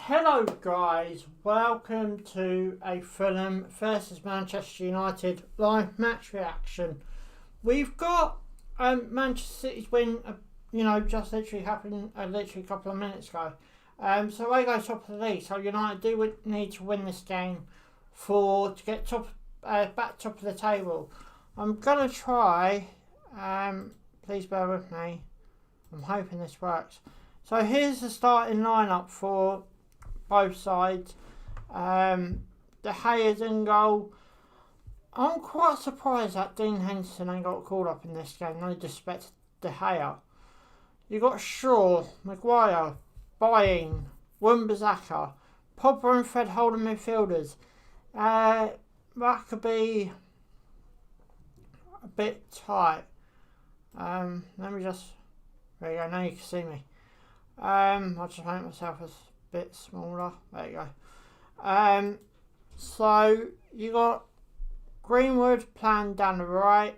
Hello guys, welcome to a Fulham versus Manchester United live match reaction. We've got Manchester City's win, just literally happened literally a couple of minutes ago. So they go top of the league. So United do need to win this game to get back top of the table. I'm gonna try. Please bear with me. I'm hoping this works. So here's the starting lineup for both sides. De Gea's in goal. I'm quite surprised that Dean Henderson ain't got called up in this game. No disrespect to De Gea. You got Shaw, Maguire, Bayern, Wan-Bissaka, Pogba and Fred holding midfielders. That could be a bit tight. Let me just. There you go. Now you can see me. I'll just make myself a bit smaller. There you go. So you got Greenwood playing down the right,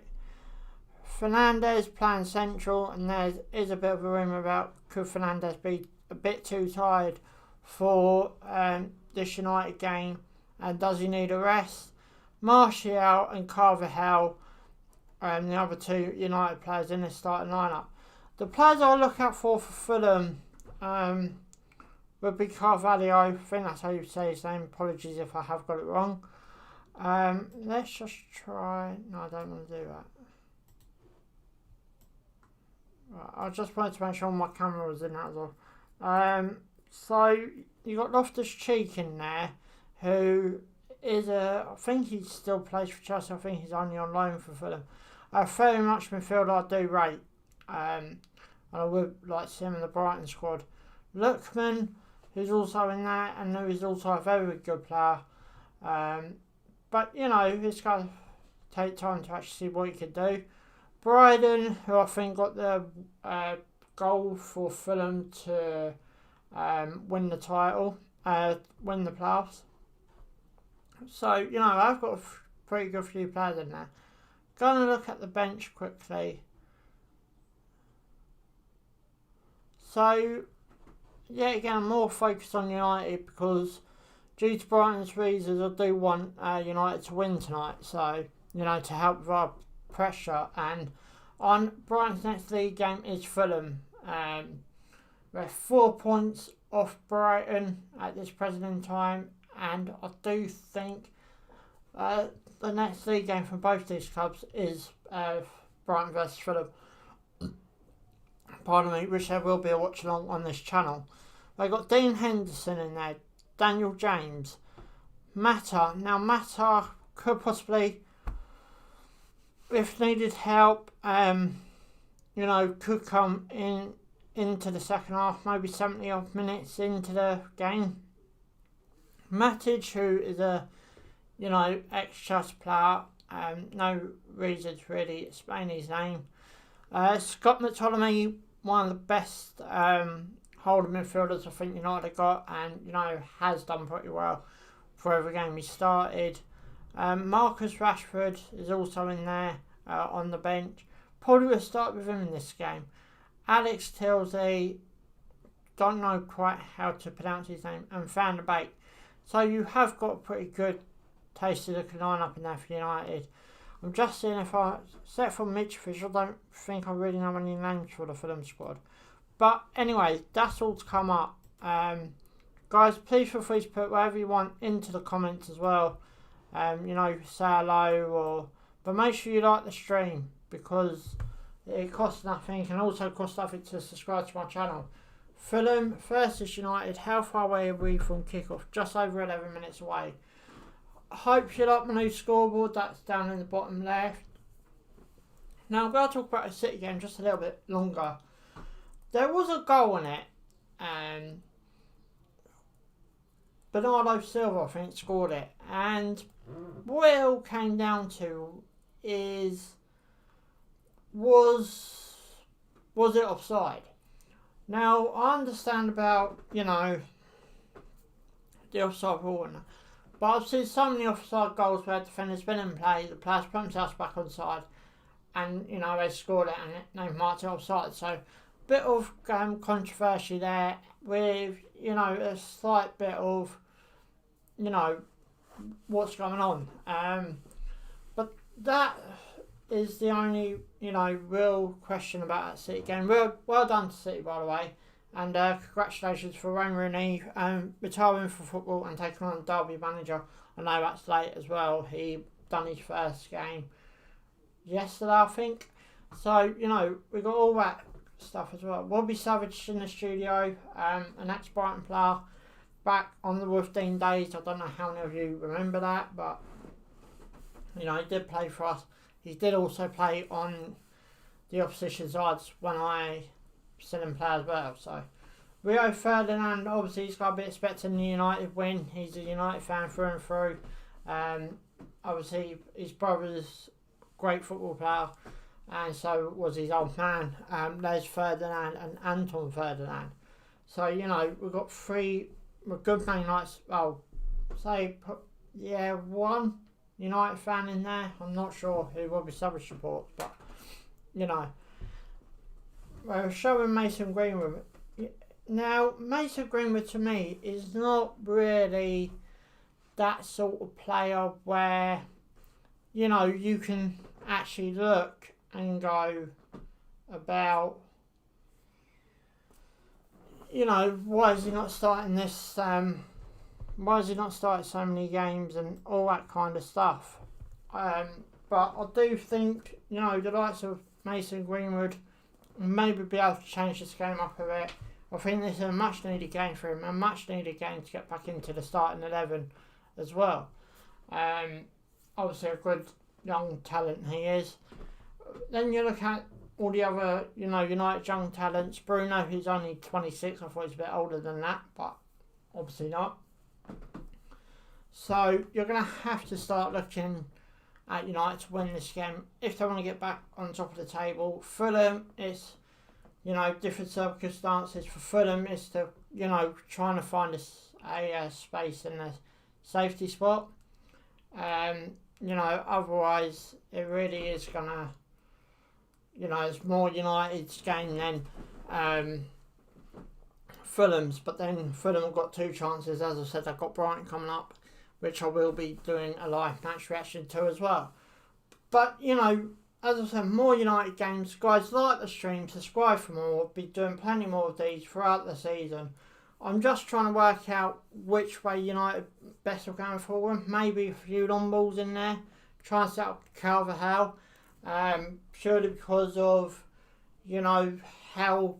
Fernandes playing central, and there is a bit of a rumour about could Fernandes be a bit too tired for this United game, and does he need a rest? Martial and Carvajal, the other two United players in this starting lineup. The players I'll look out for Fulham would be Carvalho. I think that's how you say his name. Apologies if I have got it wrong. Let's just try. No, I don't want to do that. Right, I just wanted to make sure my camera was in that as well. So you got Loftus-Cheek in there, who is I think he still plays for Chelsea. I think he's only on loan for Fulham. Very much midfielder I do rate. And I would like to see him in the Brighton squad. Lookman, who's also in there, and who is also a very good player. But it's got to take time to actually see what he can do. Bryden, who I think got the goal for Fulham to win the title, win the playoffs. So I've got a pretty good few players in there. Gonna look at the bench quickly. So, again, I'm more focused on United because due to Brighton's reasons, I do want United to win tonight. So, to help with our pressure. And on Brighton's next league game is Fulham. We're 4 points off Brighton at this present in time. And I do think the next league game for both these clubs is Brighton versus Fulham. Pardon me, which there will be a watch along on this channel. They've got Dean Henderson in there, Daniel James, Mata. Now Mata could possibly, if needed help, could come into the second half, maybe 70 odd minutes into the game. Matic, who is a ex-Chelsea player, no reason to really explain his name. Scott McTominay, one of the best holding midfielders I think United have got, and has done pretty well for every game he started. Marcus Rashford is also in there on the bench. Probably will start with him in this game. Alex Tilsey, don't know quite how to pronounce his name, and Van der Beek. So you have got a pretty good tasty looking lineup in there for United. I'm just seeing if except for Mitrovic, I don't think I really know any names for the Fulham squad. But anyway, that's all to come up. Guys, please feel free to put whatever you want into the comments as well. Say hello, but make sure you like the stream because it costs nothing. It can also cost nothing to subscribe to my channel. Fulham versus United, how far away are we from kickoff? Just over 11 minutes away. I hope you like my new scoreboard, that's down in the bottom left. Now I'm going to talk about the City game just a little bit longer. There was a goal in it, and Bernardo Silva I think scored it, and what it all came down to is was it offside? Now I understand about the offside rule and that. But I've seen so many offside goals where defenders been in play, the players put themselves back on side, and they scored it and they marked it offside. So bit of controversy there with, a slight bit of, what's going on. But that is the only, real question about that City game. Well done to City, by the way. And congratulations for Wayne Rooney retiring from football and taking on Derby manager. I know that's late as well. He done his first game yesterday, I think. So, we got all that stuff as well. Robbie Savage in the studio, an ex-Brighton player, back on the Wolfdean days. I don't know how many of you remember that, but, he did play for us. He did also play on the opposition sides when I still in play as well. So, Rio Ferdinand, obviously, he's got to be expecting the United win. He's a United fan through and through. Obviously, his brother's a great football player, and so was his old man, Les Ferdinand and Anton Ferdinand. So, we've got three good Man United, one United fan in there. I'm not sure who Robbie Savage supports, but, we're showing Mason Greenwood. Now, Mason Greenwood to me is not really that sort of player where, you can actually look and go about, why is he not starting this, why has he not started so many games and all that kind of stuff. But I do think, the likes of Mason Greenwood maybe be able to change this game up a bit. I think this is a much needed game for him, a much needed game to get back into the starting 11 as well. Obviously a good young talent he is. Then you look at all the other, United young talents. Bruno, who's only 26, I thought he was a bit older than that, but obviously not. So you're going to have to start looking at United to win this game if they want to get back on top of the table. Fulham is, different circumstances. For Fulham is to, trying to find a space in the safety spot. Otherwise it really is going to, it's more United's game than Fulham's. But then Fulham have got two chances. As I said, they've got Brighton coming up, which I will be doing a live match reaction to as well. But, as I said, more United games. Guys, like the stream, subscribe for more. We'll be doing plenty more of these throughout the season. I'm just trying to work out which way United best are going forward. Maybe a few long balls in there. Try and set up Carvajal. Purely because of, how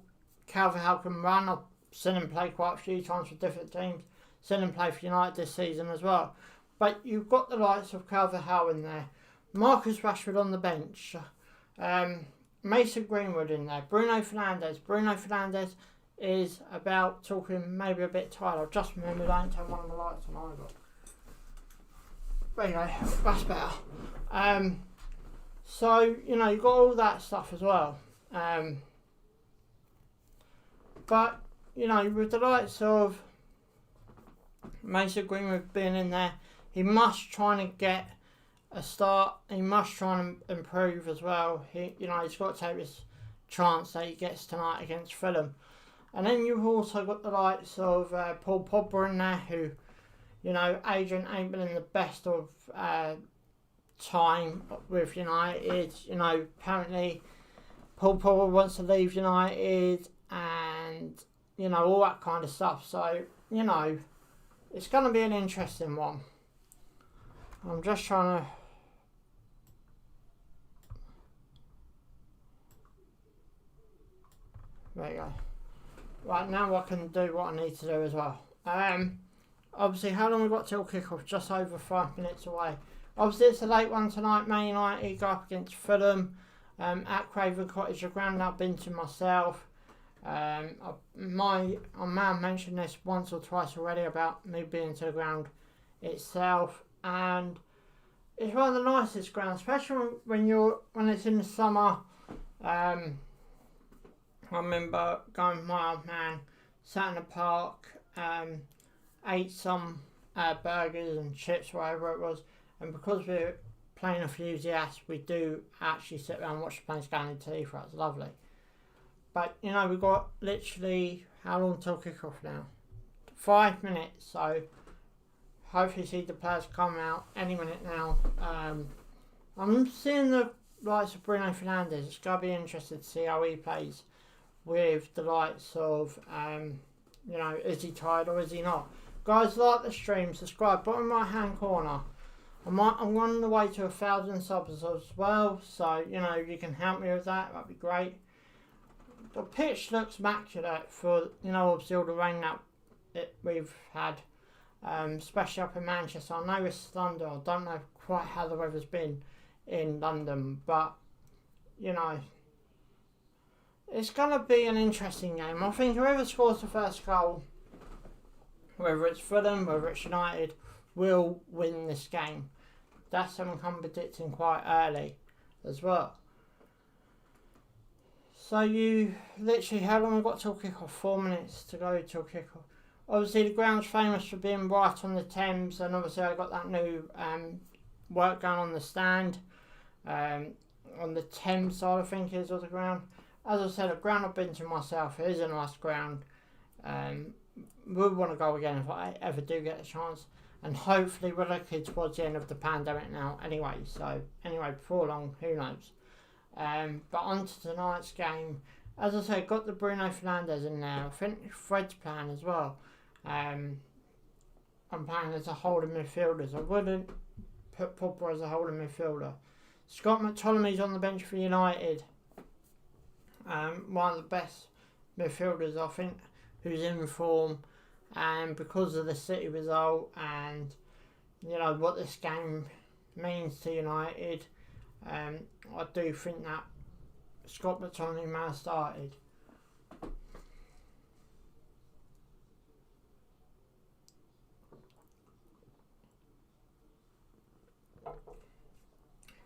Carvajal can run. I've seen him play quite a few times for different teams. Seen him play for United this season as well. But you've got the likes of Carvajal in there. Marcus Rashford on the bench. Mason Greenwood in there. Bruno Fernandes. Bruno Fernandes is about talking maybe a bit tired. I've just remembered I ain't turned one of my lights on either. There you go. That's better. So, you've got all that stuff as well. But, with the likes of Mason Greenwood being in there, he must try and get a start. He must try and improve as well. He's got to take this chance that he gets tonight against Fulham. And then you've also got the likes of Paul Pogba in there, who, Adrian ain't been in the best of time with United. Apparently Paul Pogba wants to leave United and, all that kind of stuff. So, it's going to be an interesting one. I'm just trying to... There you go. Right, now I can do what I need to do as well. Obviously, how long we got till kick-off? Just over 5 minutes away. Obviously, it's a late one tonight. Man United go up against Fulham at Craven Cottage. The ground I've been to myself. I may have mentioned this once or twice already about me being to the ground itself, and it's one of the nicest grounds, especially when it's in the summer. I remember going with my old man, sat in the park, ate some burgers and chips, whatever it was, and because we're playing enthusiasts, we do actually sit around and watch the players going on TV for us. Lovely. But, we've got literally, how long till kick-off now? 5 minutes, so hopefully see the players come out any minute now. I'm seeing the likes of Bruno Fernandes. It's going to be interesting to see how he plays with the likes of, is he tired or is he not? Guys, like the stream, subscribe, bottom right hand corner. I'm on the way to 1,000 subs as well, so you can help me with that. That'd be great. The pitch looks immaculate for obviously all the rain that we've had, especially up in Manchester. I know it's London. I don't know quite how the weather's been in London, but it's gonna be an interesting game. I think whoever scores the first goal, whether it's Fulham, whether it's United, will win this game. That's something I'm predicting quite early as well. So you literally, how long have we got till kick-off? 4 minutes to go till kick-off. Obviously the ground's famous for being right on the Thames, and obviously I got that new work going on the stand. On the Thames side I think is of the ground. As I said, a ground I've been to myself, it is a nice ground. Would want to go again if I ever do get a chance, and hopefully we're looking towards the end of the pandemic now anyway, so before long, who knows. But on to tonight's game. As I said, got the Bruno Fernandes in there. I think Fred's playing as well. I'm playing as a holding midfielder. I wouldn't put Pogba as a holding midfielder. Scott McTominay's on the bench for United. One of the best midfielders I think who's in form, and because of the City result and what this game means to United, I do think that Scott McTominay may have started.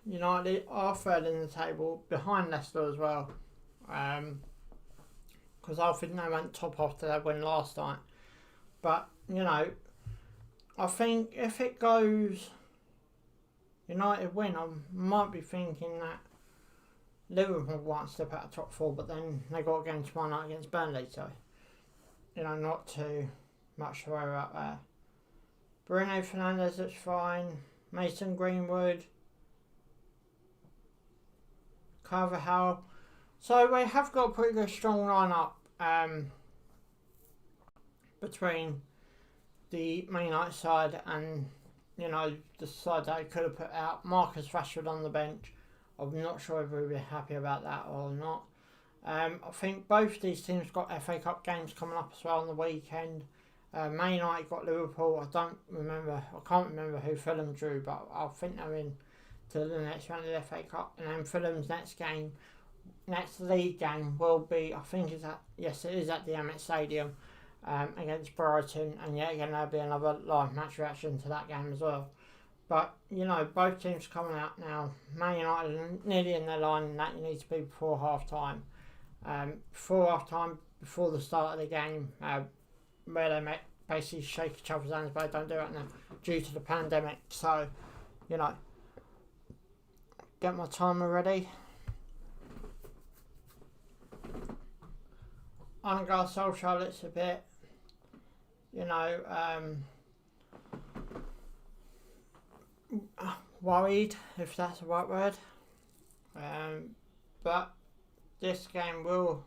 United are third in the table behind Leicester as well, because I think they went top after their win last night. But I think if it goes United win, I might be thinking that Liverpool won't step out of top 4, but then they got a game tomorrow night against Burnley, so not too much to worry about there. Bruno Fernandes looks fine. Mason Greenwood, Carvajal. So we have got a pretty good strong lineup between the Man United side and the side that I could have put out. Marcus Rashford on the bench. I'm not sure if we'll be happy about that or not. I think both these teams got FA Cup games coming up as well on the weekend. Man United got Liverpool. I can't remember who Fulham drew, but I think they're in to the next round of the FA Cup. And then Fulham's next league game will be, I think it is at the Emirates Stadium against Brighton, and yet again there'll be another live match reaction to that game as well. But both teams coming out now. Man United are nearly in their line, and that you need to be before half time. Before the start of the game, where they basically shake each other's hands, but they don't do it now due to the pandemic. So, get my timer ready. Ungar Solskjaer looks a bit, worried, if that's the right word. But this game will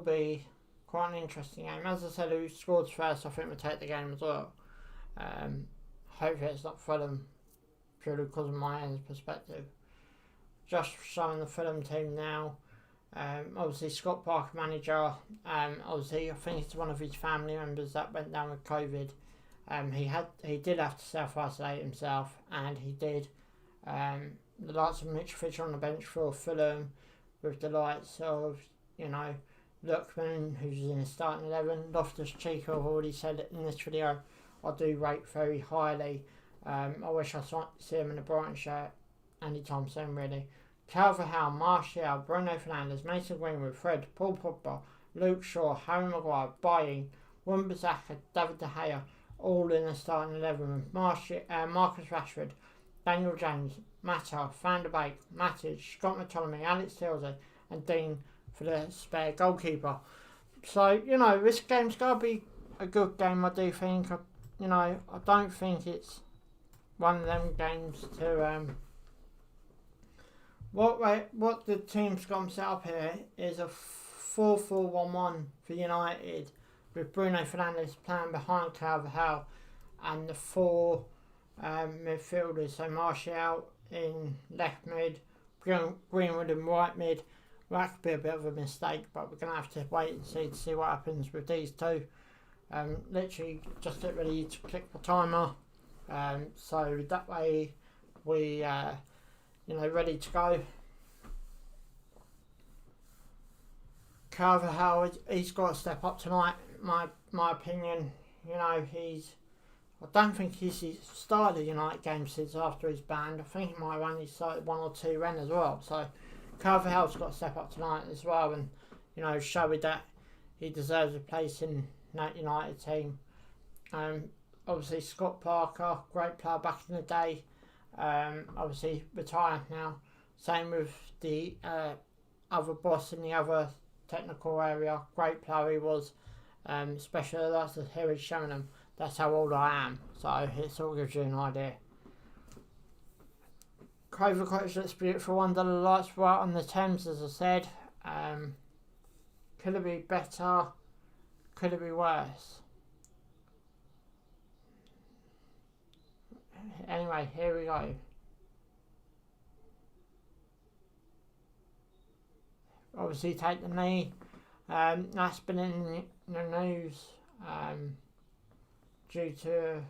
be quite an interesting game. As I said, who scores first, I think will take the game as well. Hopefully it's not Fulham, purely because of my own perspective. Just showing the Fulham team now. Obviously Scott Parker manager. Obviously I think it's one of his family members that went down with COVID. He did have to self-isolate himself, and he did. The likes of Mitch Fisher on the bench for Fulham, with the likes of Lookman, who's in the starting 11. Loftus-Cheek, I've already said it in this video, I do rate very highly. I wish I saw him in a Brighton shirt anytime soon, really. Carvajal, Martial, Bruno Fernandes, Mason Greenwood, Fred, Paul Pogba, Luke Shaw, Harry Maguire, Bailly, Wan-Bissaka, David De Gea, all in the starting 11 with Marcus Rashford, Daniel James, Mata, Van der Beek, Matic, Scott McTominay, Alex Tillsy, and Dean for the spare goalkeeper. So, you know, this game's got to be a good game, I do think. You know, I don't think it's one of them games to... What the team's got set up here is a 4-4-1-1 for United, with Bruno Fernandes playing behind Carvajal and the four midfielders. So Martial in left mid, Greenwood in right mid. Well, that could be a bit of a mistake, but we're going to have to wait and see to see what happens with these two. Literally just get ready to click the timer, so that way we ready to go. Carvajal, he's got to step up tonight, my opinion. You know, I don't think he's started a United game since after his ban. I think he might have only started one or two then as well. So Carvajal's got to step up tonight as well, and you know, show that he deserves a place in that United team. Obviously Scott Parker, great player back in the day, obviously retired now. Same with the other boss in the other technical area, great player he was, especially that's the Harry Sheringham. That's how old I am, so it sort of gives you an idea. Craven Cottage looks beautiful under the lights right on the Thames, as I said. Could it be better? Could it be worse? Anyway, here we go. Obviously take the knee. That's been in the news due to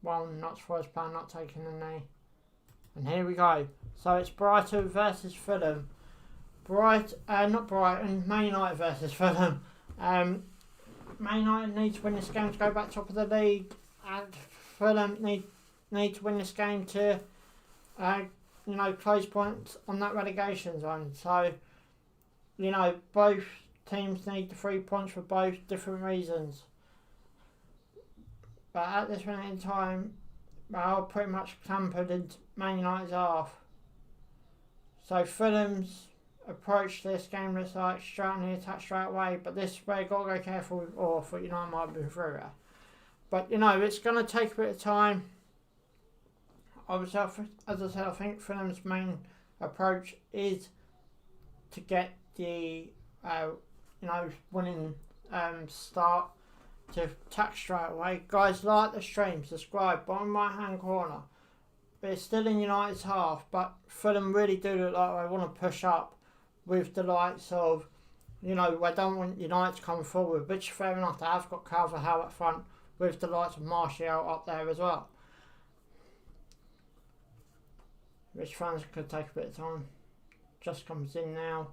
one not first player not taking the knee. And here we go. So it's Brighton versus Fulham. Not Brighton, Man United versus Fulham. Man United need to win this game to go back top of the league, and Fulham need to win this game to close points on that relegation zone. So, you know, both teams need the 3 points for both different reasons. But at this point in time, are pretty much clampered into Man United's half. So Fulham's approach to this game looks like straight on the attack straight away, but this is where you've got to go careful with, or I thought United might have been through it. But you know, it's going to take a bit of time. Obviously, as I said, I think Fulham's main approach is to get the winning start, to attack straight away. Guys, like the stream, subscribe, bottom right hand corner. But it's still in United's half, but Fulham really do look like they want to push up with the likes of, you know, I don't want United to come forward, which is fair enough. They have got Carvajal up front with the likes of Martial up there as well. Which fans could take a bit of time. Just comes in now.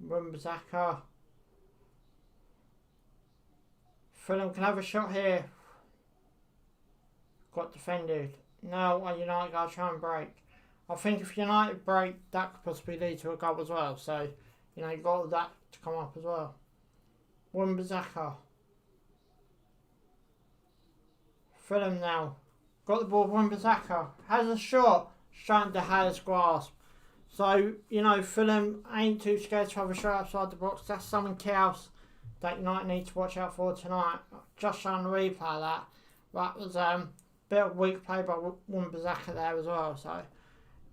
Rumbazaka. Fulham can have a shot here. Got defended. Now United got to try and break. I think if United break, that could possibly lead to a goal as well. So, you know, you've got that to come up as well. Rumbazaka. Fulham now. Got the ball, Rumbazaka. Has a shot. Straight to Hayes' grasp. So, you know, Fulham ain't too scared to have a shot outside the box. That's something else that United need to watch out for tonight. Just showing the replay of that. That was a bit of weak play by Wan-Bissaka there as well. So,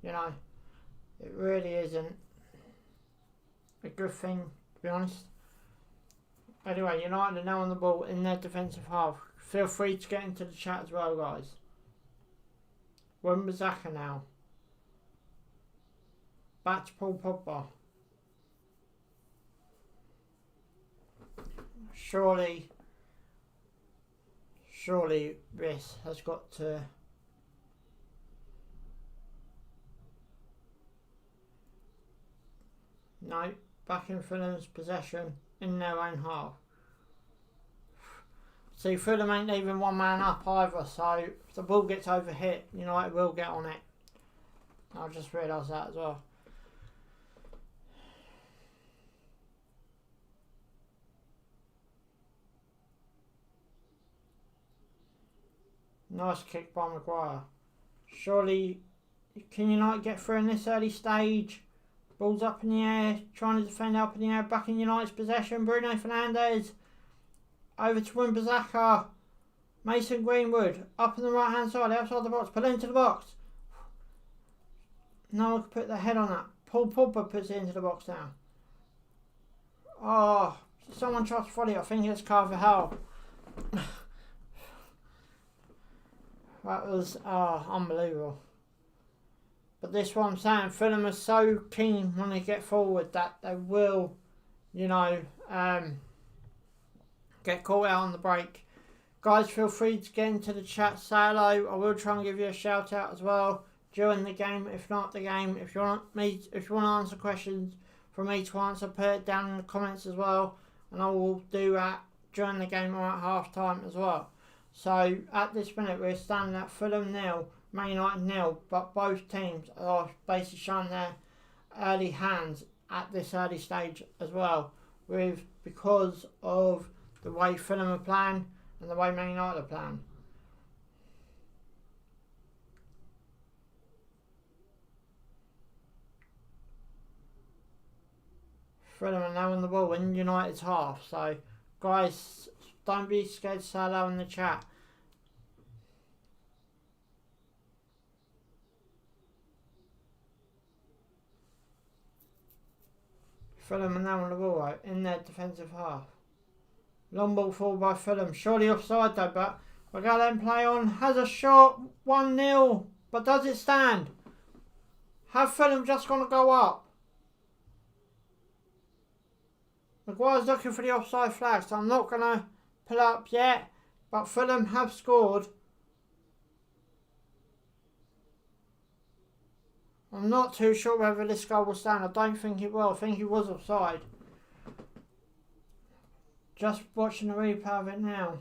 you know, it really isn't a good thing, to be honest. Anyway, United are now on the ball in their defensive half. Feel free to get into the chat as well, guys. Wan-Bissaka now. Back to Paul Pogba. Surely this has got to... No, back in Fulham's possession in their own half. See, Fulham ain't even one man up either, so if the ball gets overhit, United will get on it. I just realised that as well. Nice kick by Maguire. Surely, can United get through in this early stage? Ball's up in the air, trying to defend up in the air, back in United's possession. Bruno Fernandes over to Wan-Bissaka. Mason Greenwood up on the right hand side, outside the box, pull into the box. No one can put their head on that. Paul Pogba puts it into the box now. Oh, someone tried to follow it. I think it's Carvajal. That was unbelievable. But this is what I'm saying. Fulham are so keen when they get forward that they will, get caught out on the break. Guys, feel free to get into the chat, say hello. I will try and give you a shout out as well during the game, if not the game. If you want to answer questions for me to answer, put it down in the comments as well, and I will do that during the game or at half time as well. So at this minute we're standing at Fulham 0, Man United 0, but both teams are basically showing their early hands at this early stage as well, because of the way Fulham are playing and the way Man United are playing. Fulham are now on the ball in United's half, so guys, don't be scared to say hello in the chat. Fulham are now on the ball, right, in their defensive half. Long ball forward by Fulham. Surely offside though, but we'll go then play on. Has a shot, 1-0. But does it stand? Have Fulham just going to go up? Maguire's looking for the offside flag, so I'm not going to pull up yet. But Fulham have scored. I'm not too sure whether this goal will stand. I don't think it will. I think he was offside. Just watching the replay of it now.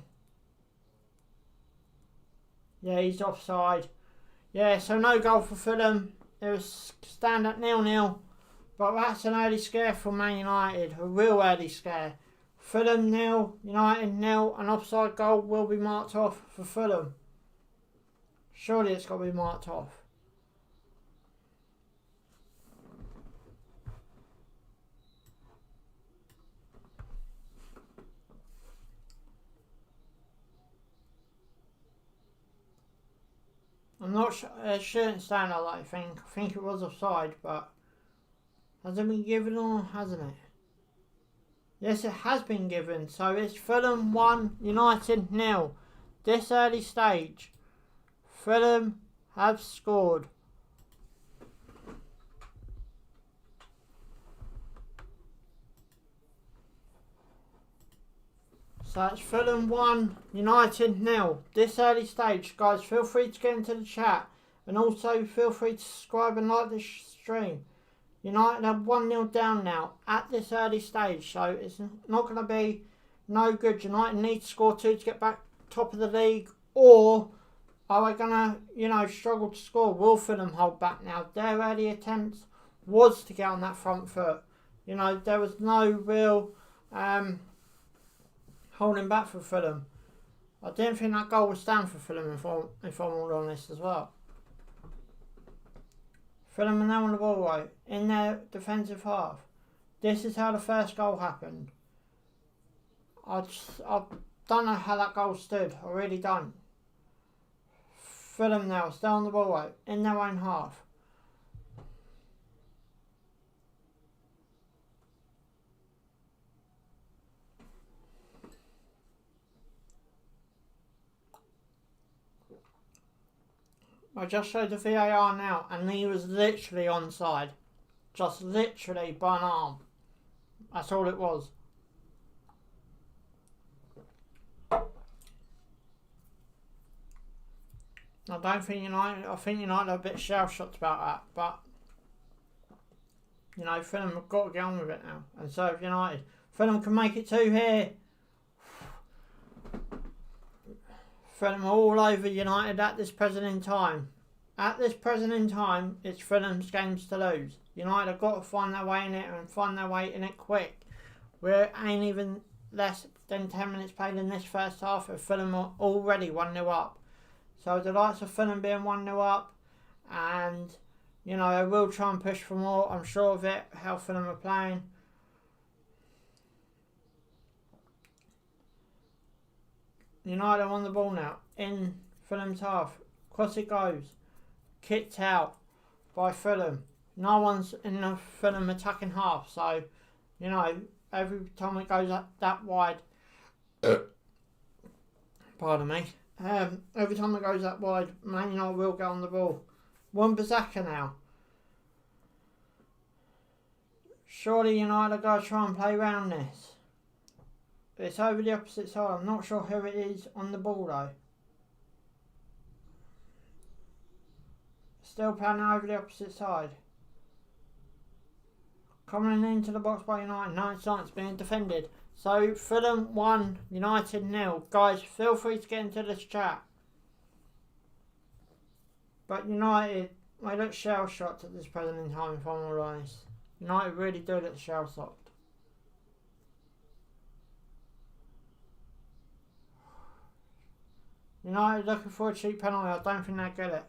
Yeah, he's offside. Yeah, so no goal for Fulham. It was stand at 0-0. But that's an early scare for Man United. A real early scare. Fulham 0, United 0. An offside goal will be marked off for Fulham. Surely it's got to be marked off. I'm not sure, it shouldn't stand out, I think. I think it was offside, but has it been given or hasn't it? Yes, it has been given. So it's Fulham 1, United 0. This early stage, Fulham have scored. So it's Fulham 1, United 0. This early stage, guys, feel free to get into the chat. And also feel free to subscribe and like this stream. United are 1-0 down now at this early stage. So it's not going to be no good. United need to score 2 to get back top of the league. Or are they going to, struggle to score? Will Fulham hold back now? Their early attempts was to get on that front foot. There was no real holding back for Fulham. I didn't think that goal would stand for Fulham, if I'm all honest as well. Fulham are now on the ball, right, in their defensive half. This is how the first goal happened. I don't know how that goal stood. I really don't. Fulham now still on the ball, right, in their own half. I just showed the VAR now, and he was literally onside. Just literally by an arm. That's all it was. I think United are a bit shell-shocked about that, but Fulham have got to get on with it now, and so have United. Fulham can make it 2 here. Fulham are all over United at this present in time. At this present in time, it's Fulham's games to lose. United have got to find their way in it and find their way in it quick. We ain't even less than 10 minutes played in this first half, and Fulham are already 1-0 up. So the likes of Fulham being 1-0 up, and you know they will try and push for more. I'm sure of it. How Fulham are playing. United on the ball now in Fulham's half. Across it goes. Kicked out by Fulham. No one's in the Fulham attacking half, so you know every time it goes that wide. Pardon me. Every time it goes that wide, Man United will get on the ball. Wan-Bissaka now. Surely United are going to try and play around this. It's over the opposite side. I'm not sure who it is on the ball though. Still playing over the opposite side. Coming into the box by United. No, it's not. It's being defended. So Fulham 1, United 0. Guys, feel free to get into this chat. But United, they look shell-shocked at this present in time, if I'm all honest. United really do look shell-shocked. United looking for a cheap penalty. I don't think they get it.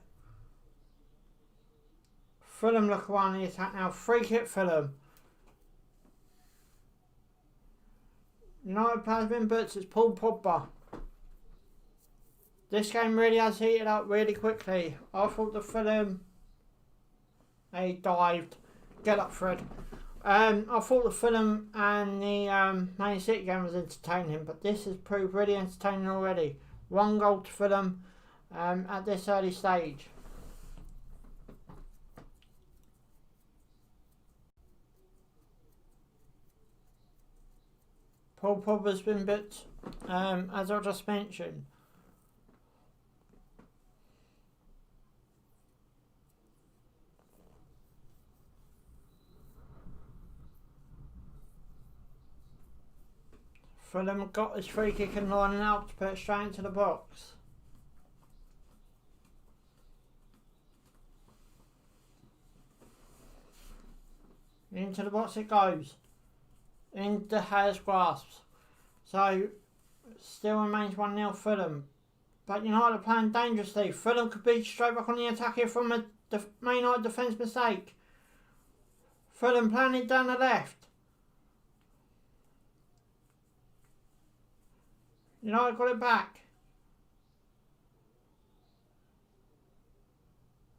Fulham look around the attack now. Free kick Fulham. United players been booked. It's Paul Pogba. This game really has heated up really quickly. I thought the Fulham... He dived. Get up, Fred. I thought the Fulham and the Man City game was entertaining, but this has proved really entertaining already. 1 goal to Fulham at this early stage. Paul Pogba's been booked, as I just mentioned. Fulham got his free kick and lining out to put it straight into the box. Into the box it goes. In De Gea's grasps. So, still remains 1-0 Fulham. But United are playing dangerously. Fulham could be straight back on the attack here from a Man United defence mistake. Fulham playing it down the left. United got it back.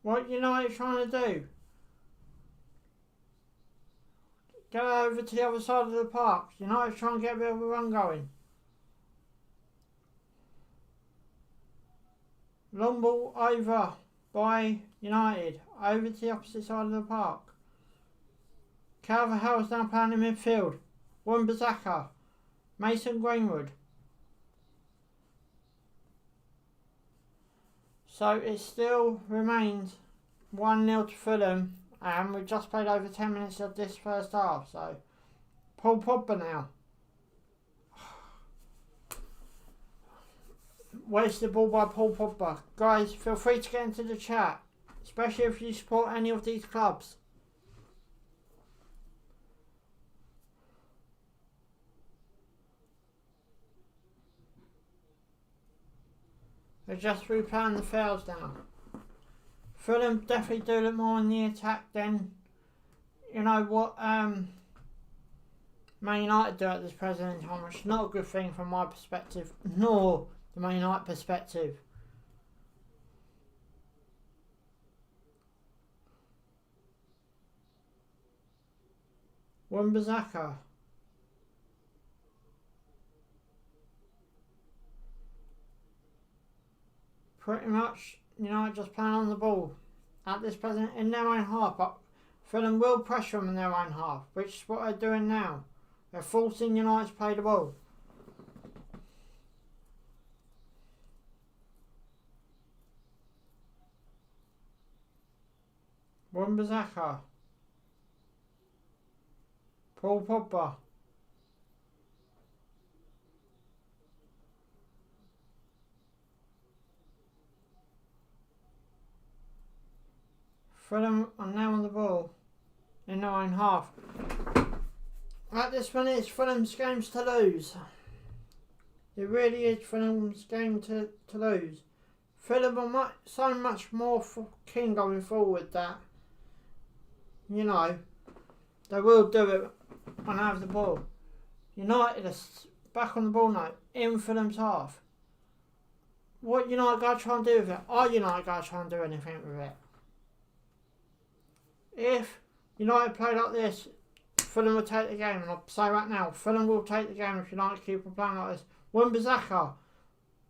What United trying to do? Get over to the other side of the park. United trying to get a bit of a run going. Long ball over by United. Over to the opposite side of the park. Calvert-Lewin's now playing in midfield. Wan-Bissaka. Mason Greenwood. So it still remains 1-0 to Fulham, and we've just played over 10 minutes of this first half. So Paul Pogba now. Wasted ball by Paul Pogba. Guys, feel free to get into the chat, especially if you support any of these clubs. They're just replaying the fouls now. Fulham definitely do look more on the attack than, you know, what Man United do at this present time, which is not a good thing from my perspective, nor the Man United perspective. Wan-Bissaka. Pretty much, you know, just playing on the ball at this present in their own half, but Fulham will pressure them in their own half, which is what they're doing now. They're forcing United to play the ball. Wan-Bissaka. Paul Pogba. Fulham are now on the ball in their own half. At this minute, it's Fulham's games to lose. It really is Fulham's game to lose. Fulham are so much more keen going forward that, you know, they will do it when they have the ball. United are back on the ball now, in Fulham's half. What United going to try and do with it? Are United going to try and do anything with it? If United play like this, Fulham will take the game. And I'll say right now, Fulham will take the game if United keep on playing like this. Wan-Bissaka,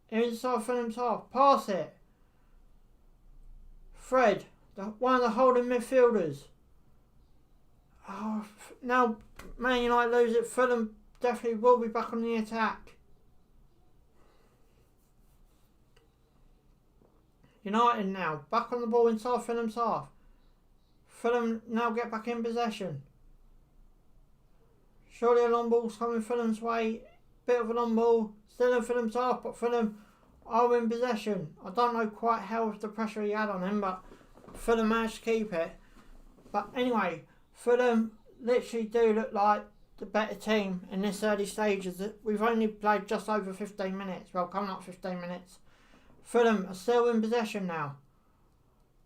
inside Fulham's half, pass it. Fred, one of the holding midfielders. Oh, now Man United lose it, Fulham definitely will be back on the attack. United now, back on the ball inside Fulham's half. Fulham now get back in possession. Surely a long ball's coming Fulham's way. Bit of a long ball, still in Fulham's half, but Fulham are in possession. I don't know quite how the pressure he had on him, but Fulham managed to keep it. But anyway, Fulham literally do look like the better team in this early stages. We've only played just over 15 minutes. Well, coming up 15 minutes. Fulham are still in possession now.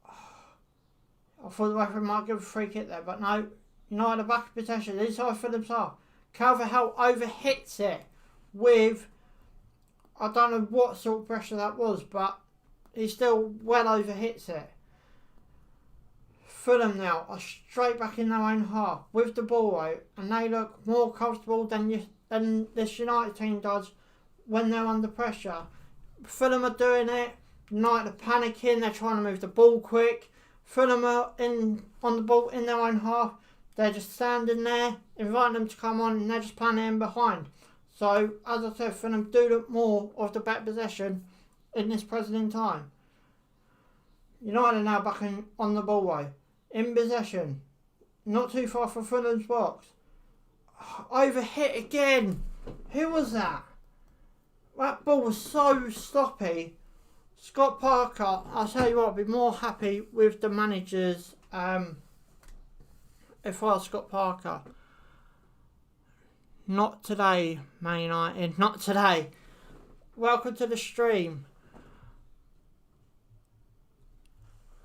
I thought the referee might give a free kick there, but no. United are back in possession. Inside Fulham's half. Calvert-Lewin overhits it with, I don't know what sort of pressure that was, but he still well overhits it. Fulham now are straight back in their own half with the ball out, and they look more comfortable than this United team does when they're under pressure. Fulham are doing it. United are panicking. They're trying to move the ball quick. Fulham are on the ball in their own half. They're just standing there, inviting them to come on, and they're just playing in behind. So, as I said, Fulham do look more of the better possession in this present in time. United are now back on the ball way. In possession. Not too far from Fulham's box. Overhit again. Who was that? That ball was so sloppy. Scott Parker, I'll tell you what, I'd be more happy with the managers if I was Scott Parker. Not today, Man United. Not today. Welcome to the stream.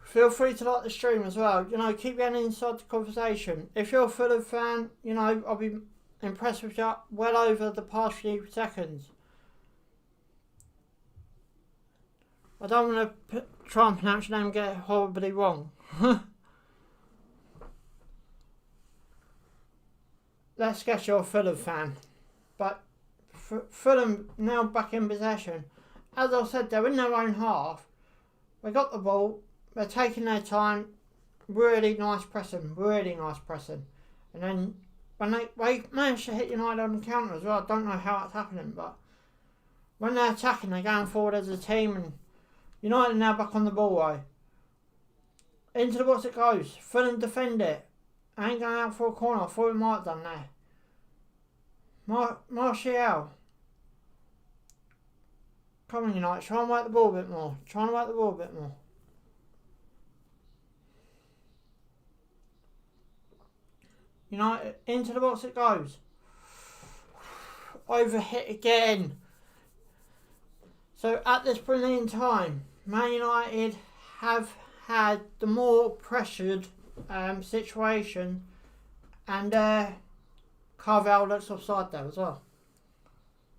Feel free to like the stream as well. You know, keep getting inside the conversation. If you're a Fulham fan, you know, I'll be impressed with you well over the past few seconds. I don't want to try and pronounce your name and get it horribly wrong. Let's guess you're a Fulham fan. But Fulham now back in possession. As I said, they're in their own half. They got the ball. They're taking their time. Really nice pressing. Really nice pressing. And then when they managed to hit United on the counter as well. I don't know how that's happening, but when they're attacking, they're going forward as a team. And United are now back on the ball way. Into the box it goes. Fulham defend it. Ain't going out for a corner. I thought we might have done there. Martial. Come on, United. Try and work the ball a bit more. Try and work the ball a bit more. United, into the box it goes. Overhit again. So at this brilliant time, Man United have had the more pressured situation, and Carvalho looks offside there as well.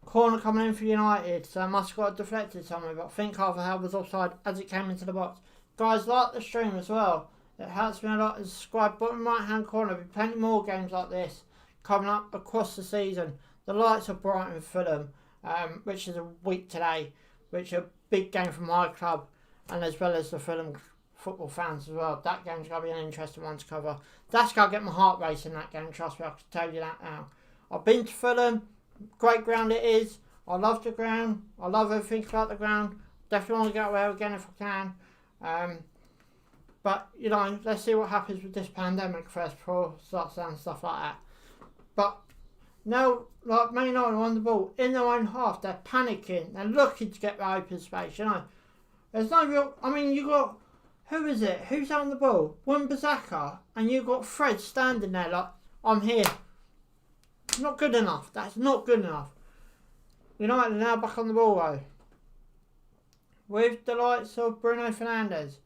Corner coming in for United, so I must have got deflected somewhere, but I think Carvalho was offside as it came into the box. Guys, like the stream as well. It helps me a lot to subscribe. Bottom right hand corner, there'll be plenty more games like this coming up across the season. The lights are bright in Fulham, which is a week today, which is a big game for my club, and as well as the Fulham football fans as well. That game's going to be an interesting one to cover. That's going to get my heart racing, that game, trust me, I can tell you that now. I've been to Fulham, great ground it is. I love the ground, I love everything about the ground. Definitely want to go there again if I can. But, you know, let's see what happens with this pandemic first before it starts down and stuff like that. But now, like Man United on the ball, in their own half, they're panicking. They're looking to get the open space, you know. There's no real, I mean, you got, who is it? Who's on the ball? Wan-Bissaka, and you got Fred standing there like, I'm here. Not good enough. That's not good enough. United are now back on the ball though. with the likes of Bruno Fernandes.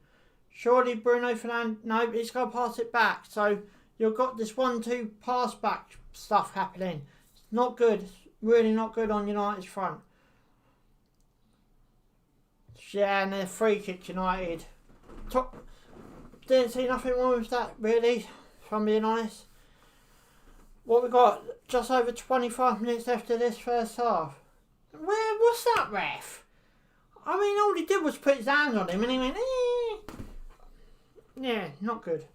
Surely Bruno Fernandes, no, he's going to pass it back. So you've got this 1-2 pass back stuff happening. It's not good. It's really not good on United's front. Yeah, and a free kick United. Didn't see nothing wrong with that, really, if I'm being honest. What we got? Just over 25 minutes after this first half. What's that, ref? I mean, all he did was put his hands on him and he went, eh. Yeah, not good.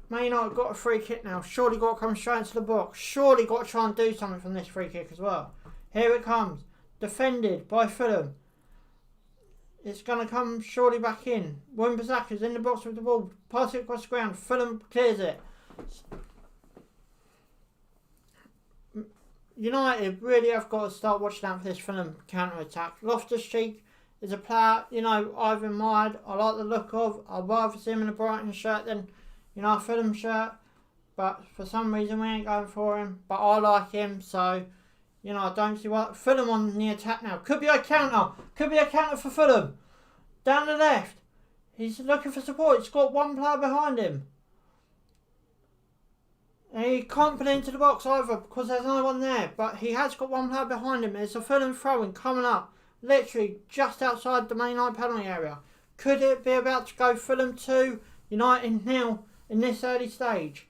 Man United got a free kick now. Surely got to come straight into the box. Surely got to try and do something from this free kick as well. Here it comes. Defended by Fulham. It's going to come surely back in. Wan-Bissaka's in the box with the ball. Pass it across the ground. Fulham clears it. United really have got to start watching out for this Fulham counter-attack. Loftus-Cheek is a player, I've admired. I like the look of. I'd rather see him in a Brighton shirt than, a Fulham shirt. But for some reason we ain't going for him. But I like him, so, I don't see what. Fulham on the attack now. Could be a counter. Could be a counter for Fulham. Down the left. He's looking for support. He's got one player behind him. And he can't put it into the box either because there's no one there. But he has got one player behind him. It's a Fulham throw-in coming up. Literally just outside the main line penalty area. Could it be about to go Fulham 2, United 0 in this early stage?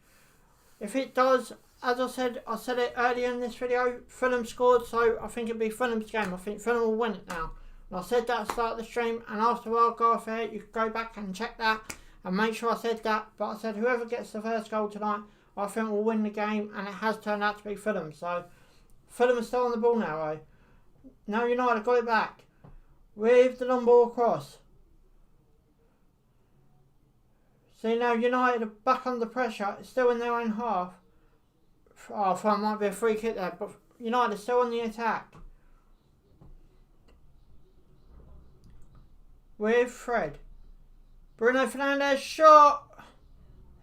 If it does, as I said it earlier in this video, Fulham scored, so I think it'll be Fulham's game. I think Fulham will win it now. And I said that at the start of the stream, and after I'll go off here, you can go back and check that and make sure I said that. But I said whoever gets the first goal tonight, I think will win the game, and it has turned out to be Fulham. So Fulham is still on the ball now, eh? Now United got it back with the long ball across. See, now United are back under pressure. It's still in their own half. Oh, I thought it might be a free kick there, but United are still on the attack. With Fred. Bruno Fernandes shot.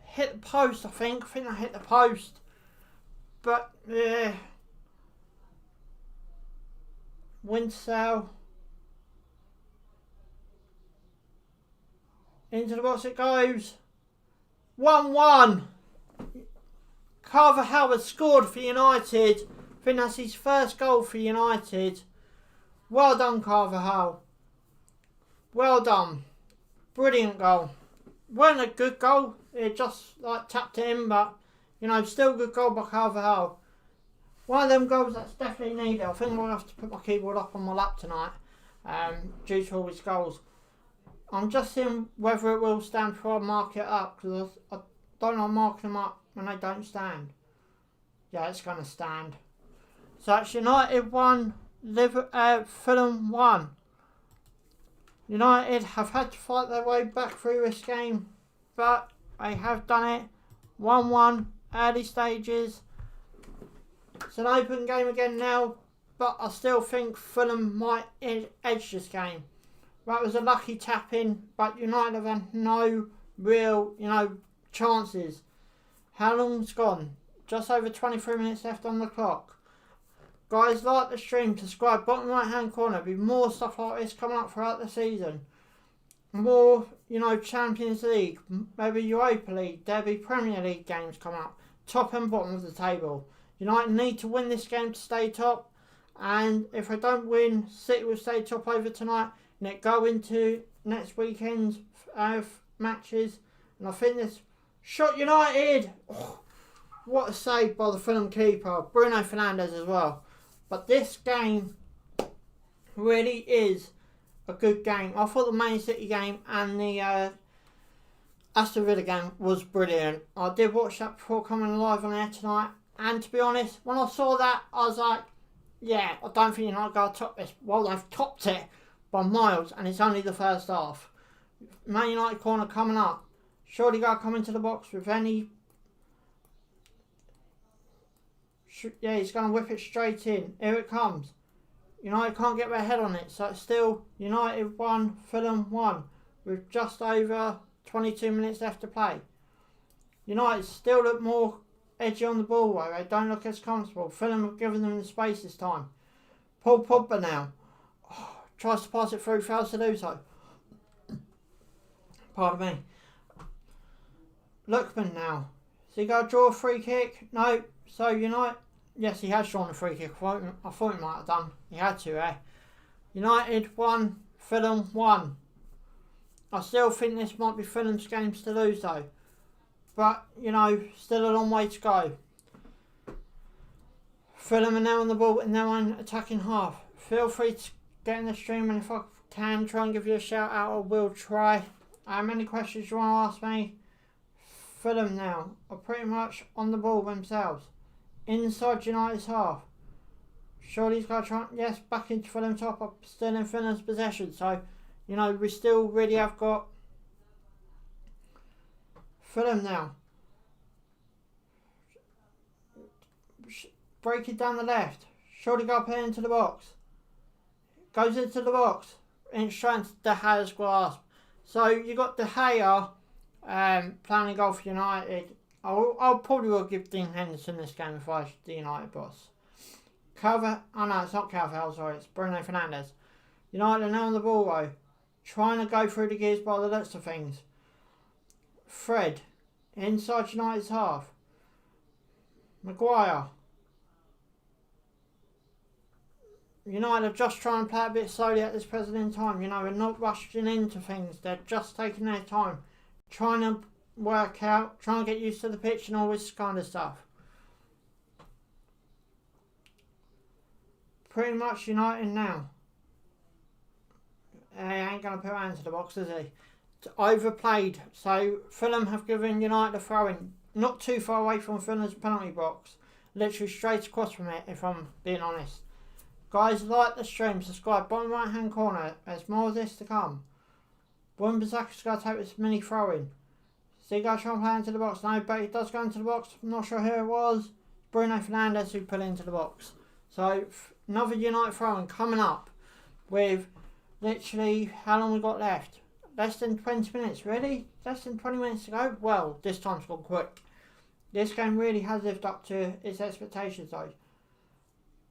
Hit the post, I think. I think I hit the post. But, yeah. Windsell. Into the box it goes. 1-1. Carvajal has scored for United. I think that's his first goal for United. Well done, Carvajal. Well done. Brilliant goal. Wasn't a good goal. It just tapped it in, but still a good goal by Carvajal. One of them goals that's definitely needed. I think I'll have to put my keyboard up on my lap tonight, due to all his goals. I'm just seeing whether it will stand before I mark it up, because I don't like marking them up when they don't stand. Yeah, it's going to stand. So it's United 1, Fulham 1. United have had to fight their way back through this game, but they have done it. 1-1, early stages. It's an open game again now, but I still think Fulham might edge this game. That was a lucky tap in, but United have had no real, chances. How long's gone? Just over 23 minutes left on the clock. Guys, like the stream, subscribe, bottom right hand corner. There'll be more stuff like this coming up throughout the season. More, Champions League, maybe Europa League, there'll be Premier League games coming up. Top and bottom of the table. United need to win this game to stay top. And if they don't win, City will stay top over tonight. And it go into next weekend's matches. And I think this shot United. Oh, what a save by the Fulham keeper. Bruno Fernandes as well. But this game really is a good game. I thought the Man City game and the Aston Villa game was brilliant. I did watch that before coming live on air tonight. And to be honest, when I saw that, I was like, yeah, I don't think United are going to top this. Well, they've topped it by miles, and it's only the first half. Man United corner coming up. Surely got to come into the box with any. Yeah, he's going to whip it straight in. Here it comes. United can't get their head on it, so it's still United 1, Fulham 1, with just over 22 minutes left to play. United still look more edgy on the ball, though. They don't look as comfortable. Fulham have given them the space this time. Paul Pogba now. Oh, tries to pass it through, fails to do so. Pardon me. Lookman now. Is he going to draw a free kick? No. So United, yes, he has drawn a free kick. I thought he might have done. He had to, eh? United 1, Fulham 1. I still think this might be Fulham's games to lose though. But, still a long way to go. Fulham are now on the ball in their own attacking half. Feel free to get in the stream, and if I can, try and give you a shout out, I will try. Any questions you want to ask me? Fulham now are pretty much on the ball themselves. Inside United's half. Surely he's got to try. Yes, back into Fulham top up, still in Fulham's possession. So, we still really have got Fulham now. Break it down the left. Surely got to play into the box. Goes into the box. And straight into De Gea's grasp. So you got De Gea playing a goal for United. I'll probably will give Dean Henderson this game if I was the United boss. No, it's not Carvajal, sorry, it's Bruno Fernandes. United are now on the ball though. Trying to go through the gears by the looks of things. Fred, inside United's half. Maguire. United are just trying to play a bit slowly at this present in time. They're not rushing into things. They're just taking their time. Trying to work out, trying to get used to the pitch and all this kind of stuff. Pretty much United now. He ain't going to put it into the box, is he? It's overplayed. So Fulham have given United a throw-in. Not too far away from Fulham's penalty box. Literally straight across from it, if I'm being honest. Guys, like the stream, subscribe, bottom right hand corner, there's more of this to come. Wan-Bissaka's going to take this mini throw in. See guys trying to play into the box? No, but he does go into the box. I'm not sure who it was. Bruno Fernandes who put it into the box. So another United throw in coming up with literally how long we got left? Less than 20 minutes, really? Less than 20 minutes to go? Well, this time's gone quick. This game really has lived up to its expectations though.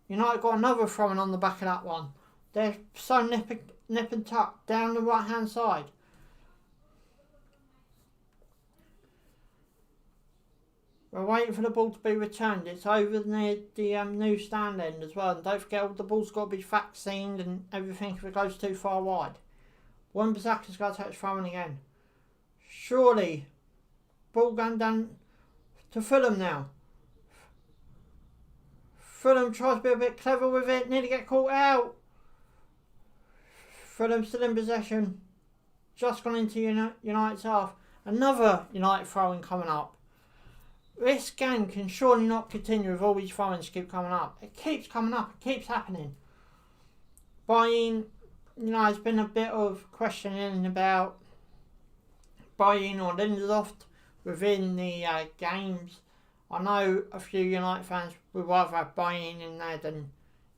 United got another throw-in on the back of that one. They're so nip and tuck down the right hand side. We're waiting for the ball to be returned. It's over near the new stand end as well. And don't forget, the ball's got to be vaccined and everything if it goes too far wide. Wan-Bissaka's got to take his throw-in again. Surely, ball going down to Fulham now. Fulham tries to be a bit clever with it, nearly get caught out. Fulham still in possession. Just gone into United's half. Another United throw-in coming up. This game can surely not continue with all these throw-ins keep coming up. It keeps coming up, it keeps happening. Buying, there's been a bit of questioning about buying or Lindelof within the games. I know a few United fans would rather have buying in there than,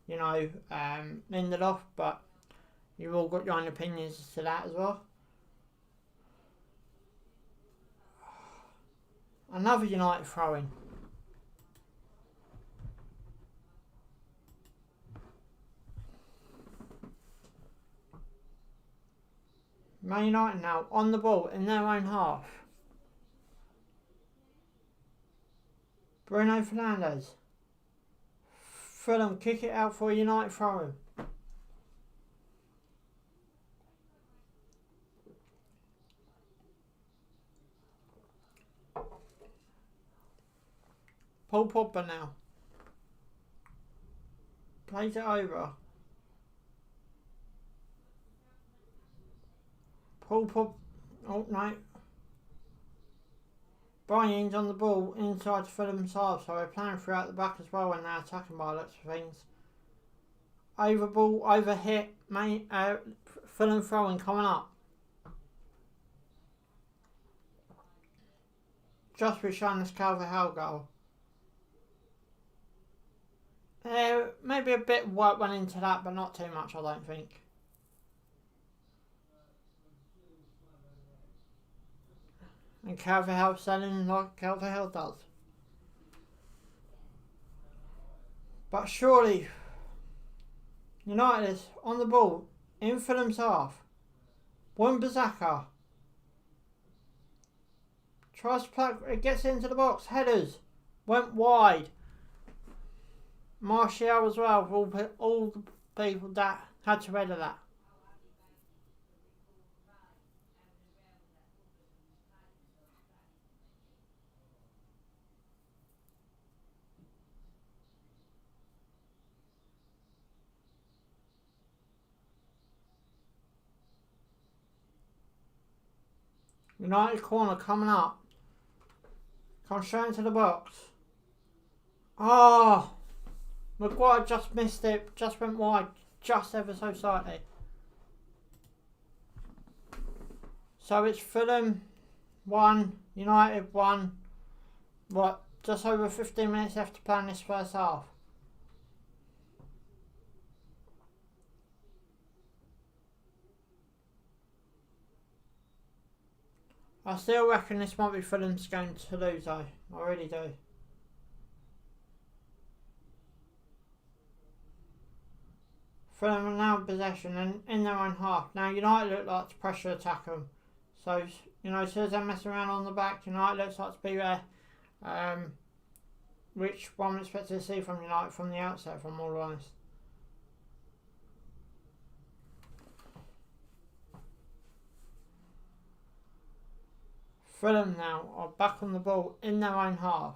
Lindelof, but you've all got your own opinions as to that as well. Another United throw-in. Man United now on the ball in their own half. Bruno Fernandes. Fulham kick it out for a United throw-in. Paul Pogba now. Plays it over. Paul Pogba. Oh no. Brian's on the ball inside Fulham's half, so they're playing throughout the back as well when they're attacking by lots of things. Over ball, over hit, Fulham throwing coming up. Just for showing this Carvajal goal. Maybe a bit of work went into that, but not too much, I don't think. And Carvajal selling like Carvajal does. But surely, United is on the ball in Fulham's half. Wan-Bissaka tries to plug, it gets into the box, headers, went wide. Martial as well, all the people that had to header that. United corner coming up. Comes straight into the box. Oh! Maguire just missed it. Just went wide. Just ever so slightly. So it's Fulham 1, United 1. What? Just over 15 minutes left to play in this first half. I still reckon this might be Fulham's going to lose though. I really do. Fulham are now in possession and in their own half. Now United look like to pressure attack them. So, as soon as they're messing around on the back, United looks like to be there. Which one expected to see from United from the outset, if I'm all honest. Fulham now are back on the ball in their own half.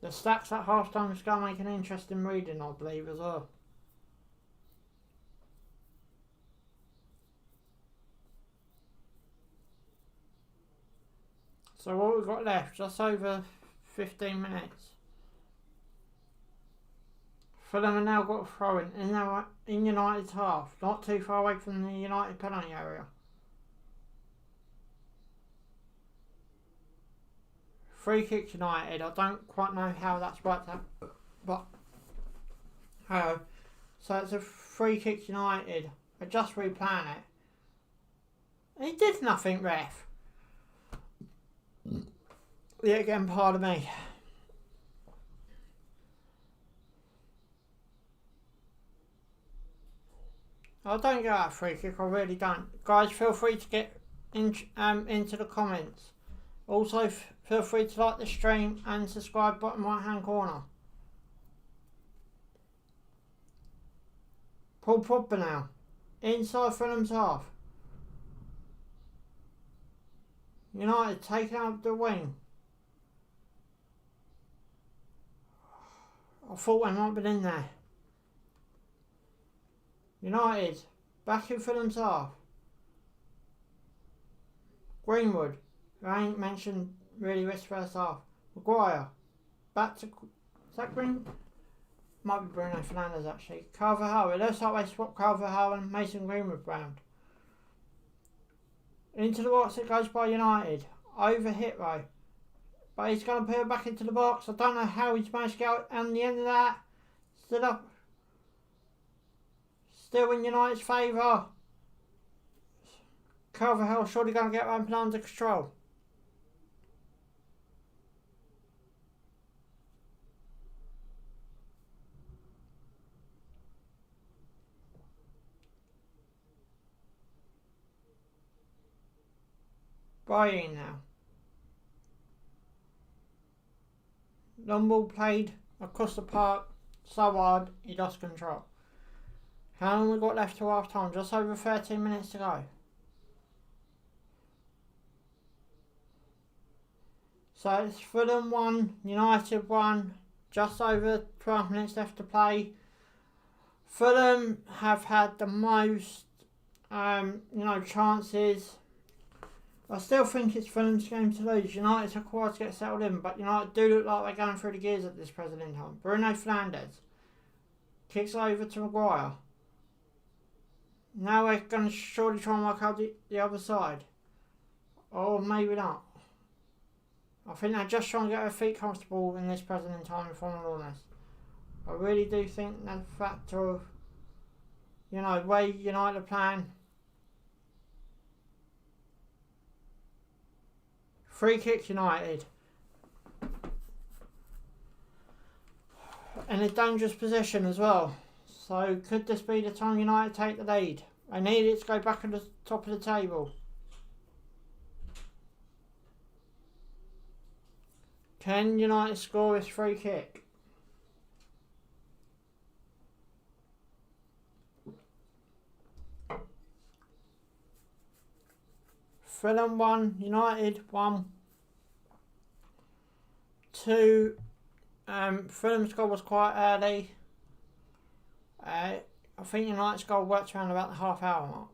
The stats at half time is going to make an interesting reading, I believe, as well. So what we've got left, just over 15 minutes. Fulham have now got a throw in United's half, not too far away from the United penalty area. Free kick United. I don't quite know how that's worked out, but so it's a free kick United. I just replan it. He did nothing, ref. Yeah, again, pardon me. I don't get that free kick. I really don't. Guys, feel free to get into the comments. Also, feel free to like the stream and subscribe bottom right hand corner. Paul Pogba now. Inside Fulham's half. United taking out the wing. I thought they might have been in there. United back in Fulham's half. Greenwood, who I ain't mentioned really this first half. Maguire, back to... Is that Green? Might be Bruno Fernandes actually. Carvajal, it looks like they swapped Carvajal and Mason Greenwood round. Into the box it goes by United. Over hit though. But he's going to put it back into the box. I don't know how he's managed to get out on the end of that. Still up. Still in United's favour. Carvajal surely going to get one plan under control. Buying now. Long ball played across the park so hard he lost control. How long we got left to half time? Just over 13 minutes to go. So it's Fulham 1, United 1, just over 12 minutes left to play. Fulham have had the most chances. I still think it's Fulham's game to lose. United took a while to get settled in, but United do look like they're going through the gears at this present time. Bruno Fernandes kicks over to Maguire. Now we're going to surely try and work out the other side. Or maybe not. I think they're just trying to get their feet comfortable in this present time, if I'm honest. I really do think that the factor of, the way United are playing. Free kick United. In a dangerous position as well. So could this be the time United take the lead? They need it to go back at the top of the table. Can United score this free kick? Fulham 1, United 1. 2. Fulham's goal was quite early. I think United's goal worked around about the half-hour mark.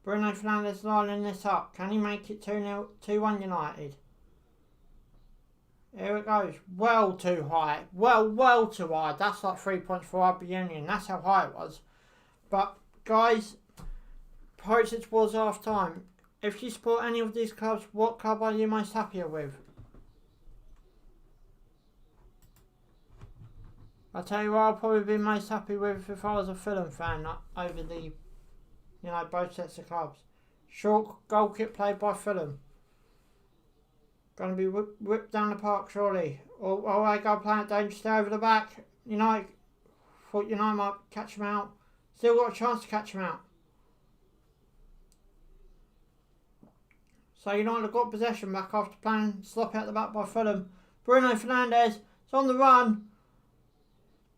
Bruno Fernandes lining this up. Can he make it 2-0, 2-1 United? Here it goes. Well too high. Well too high. That's like 3 points for Rugby Union. That's how high it was. But, guys, approach it towards half-time. If you support any of these clubs, what club are you most happier with? I'll tell you what I'll probably be most happy with if I was a Fulham fan over the, both sets of clubs. Short goal kick played by Fulham. Going to be whipped down the park surely. Or they go playing it dangerously over the back. Thought United might catch him out. Still got a chance to catch him out. So United have got possession back after playing sloppy at the back by Fulham. Bruno Fernandes is on the run.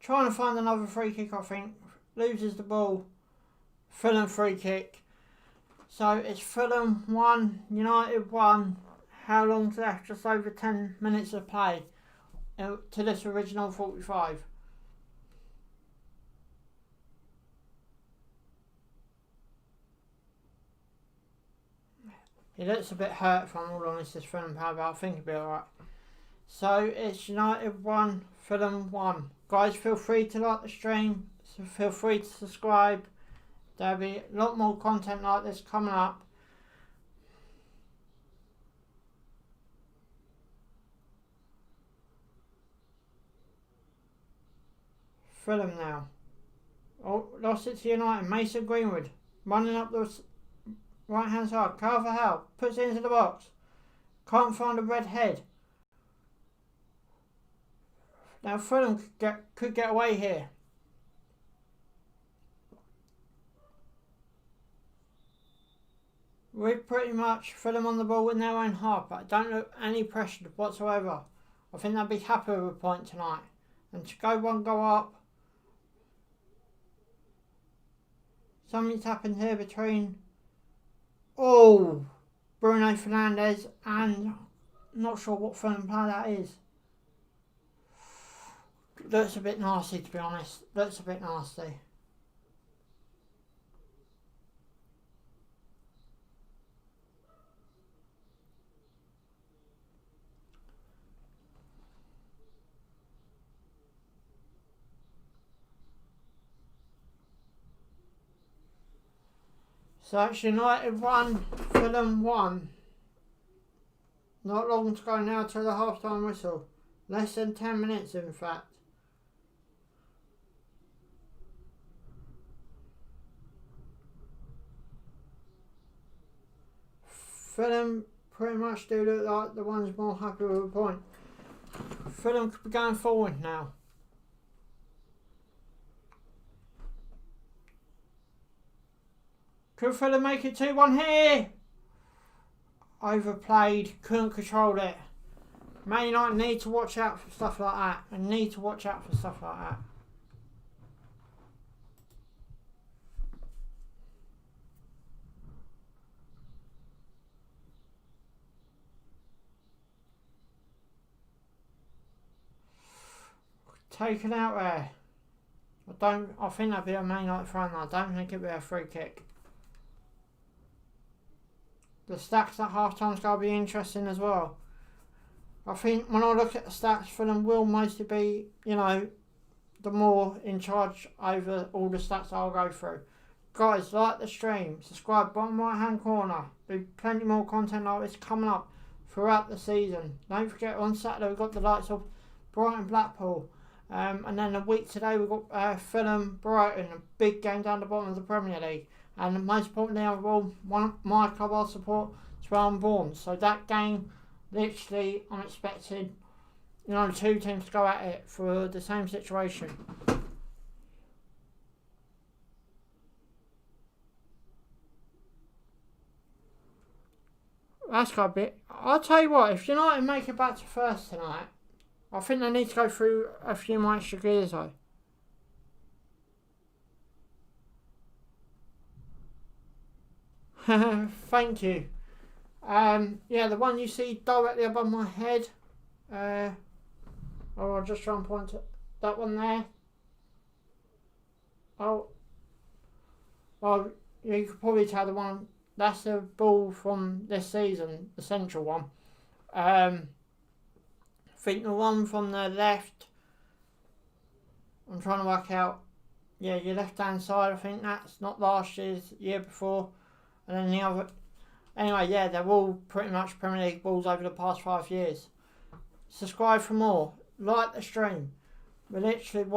Trying to find another free kick, I think. Loses the ball. Fulham free kick. So it's Fulham 1, United 1. How long's left? Just over 10 minutes of play to this original 45. He looks a bit hurt, if I'm all honest, this Fulham player, but I think he'll be alright. So it's United 1, Fulham 1. Guys, feel free to like the stream, so feel free to subscribe. There'll be a lot more content like this coming up. Fulham now. Oh, lost it to United. Mason Greenwood running up the right hand side. Carvajal puts it into the box. Can't find a red head. Now Fulham could get away here. We're pretty much Fulham on the ball in their own half, but I don't look any pressure whatsoever. I think they'll be happy with a point tonight. And to go one goal up. Something's happened here between Bruno Fernandes and not sure what Fulham player that is. Looks a bit nasty, to be honest. Looks a bit nasty. So it's United 1, Fulham 1. Not long to go now to the half-time whistle. Less than 10 minutes, in fact. Fulham pretty much do look like the ones more happy with a point. Fulham could be going forward now. Could Fulham make it 2-1 here? Overplayed, couldn't control it. Man United need to watch out for stuff like that. And need to watch out for stuff like that. Taken out there. I think that'd be a Man United throw. I don't think it'd be a free kick. The stats at half-time is going to be interesting as well. I think when I look at the stats, Fulham will mostly be, the more in charge over all the stats I'll go through. Guys, like the stream, subscribe, bottom right hand corner. There'll be plenty more content like this coming up throughout the season. Don't forget, on Saturday we've got the likes of Brighton Blackpool. And then a week today we've got Fulham Brighton, a big game down the bottom of the Premier League. And most importantly, my club I support is Fulham Bournemouth. So that game, literally, I'm expecting two teams go at it for the same situation. That's got a bit. I'll tell you what, if United make it back to first tonight, I think they need to go through a few more extra gears though. Thank you. Yeah, the one you see directly above my head. I'll just try and point to that one there. Oh, well, you could probably tell the one. That's the ball from this season, the central one. I think the one from the left, I'm trying to work out, yeah, your left hand side, I think that's not last year's, year before. And then the other, anyway, yeah, they're all pretty much Premier League balls over the past 5 years. Subscribe for more, like the stream. We're literally,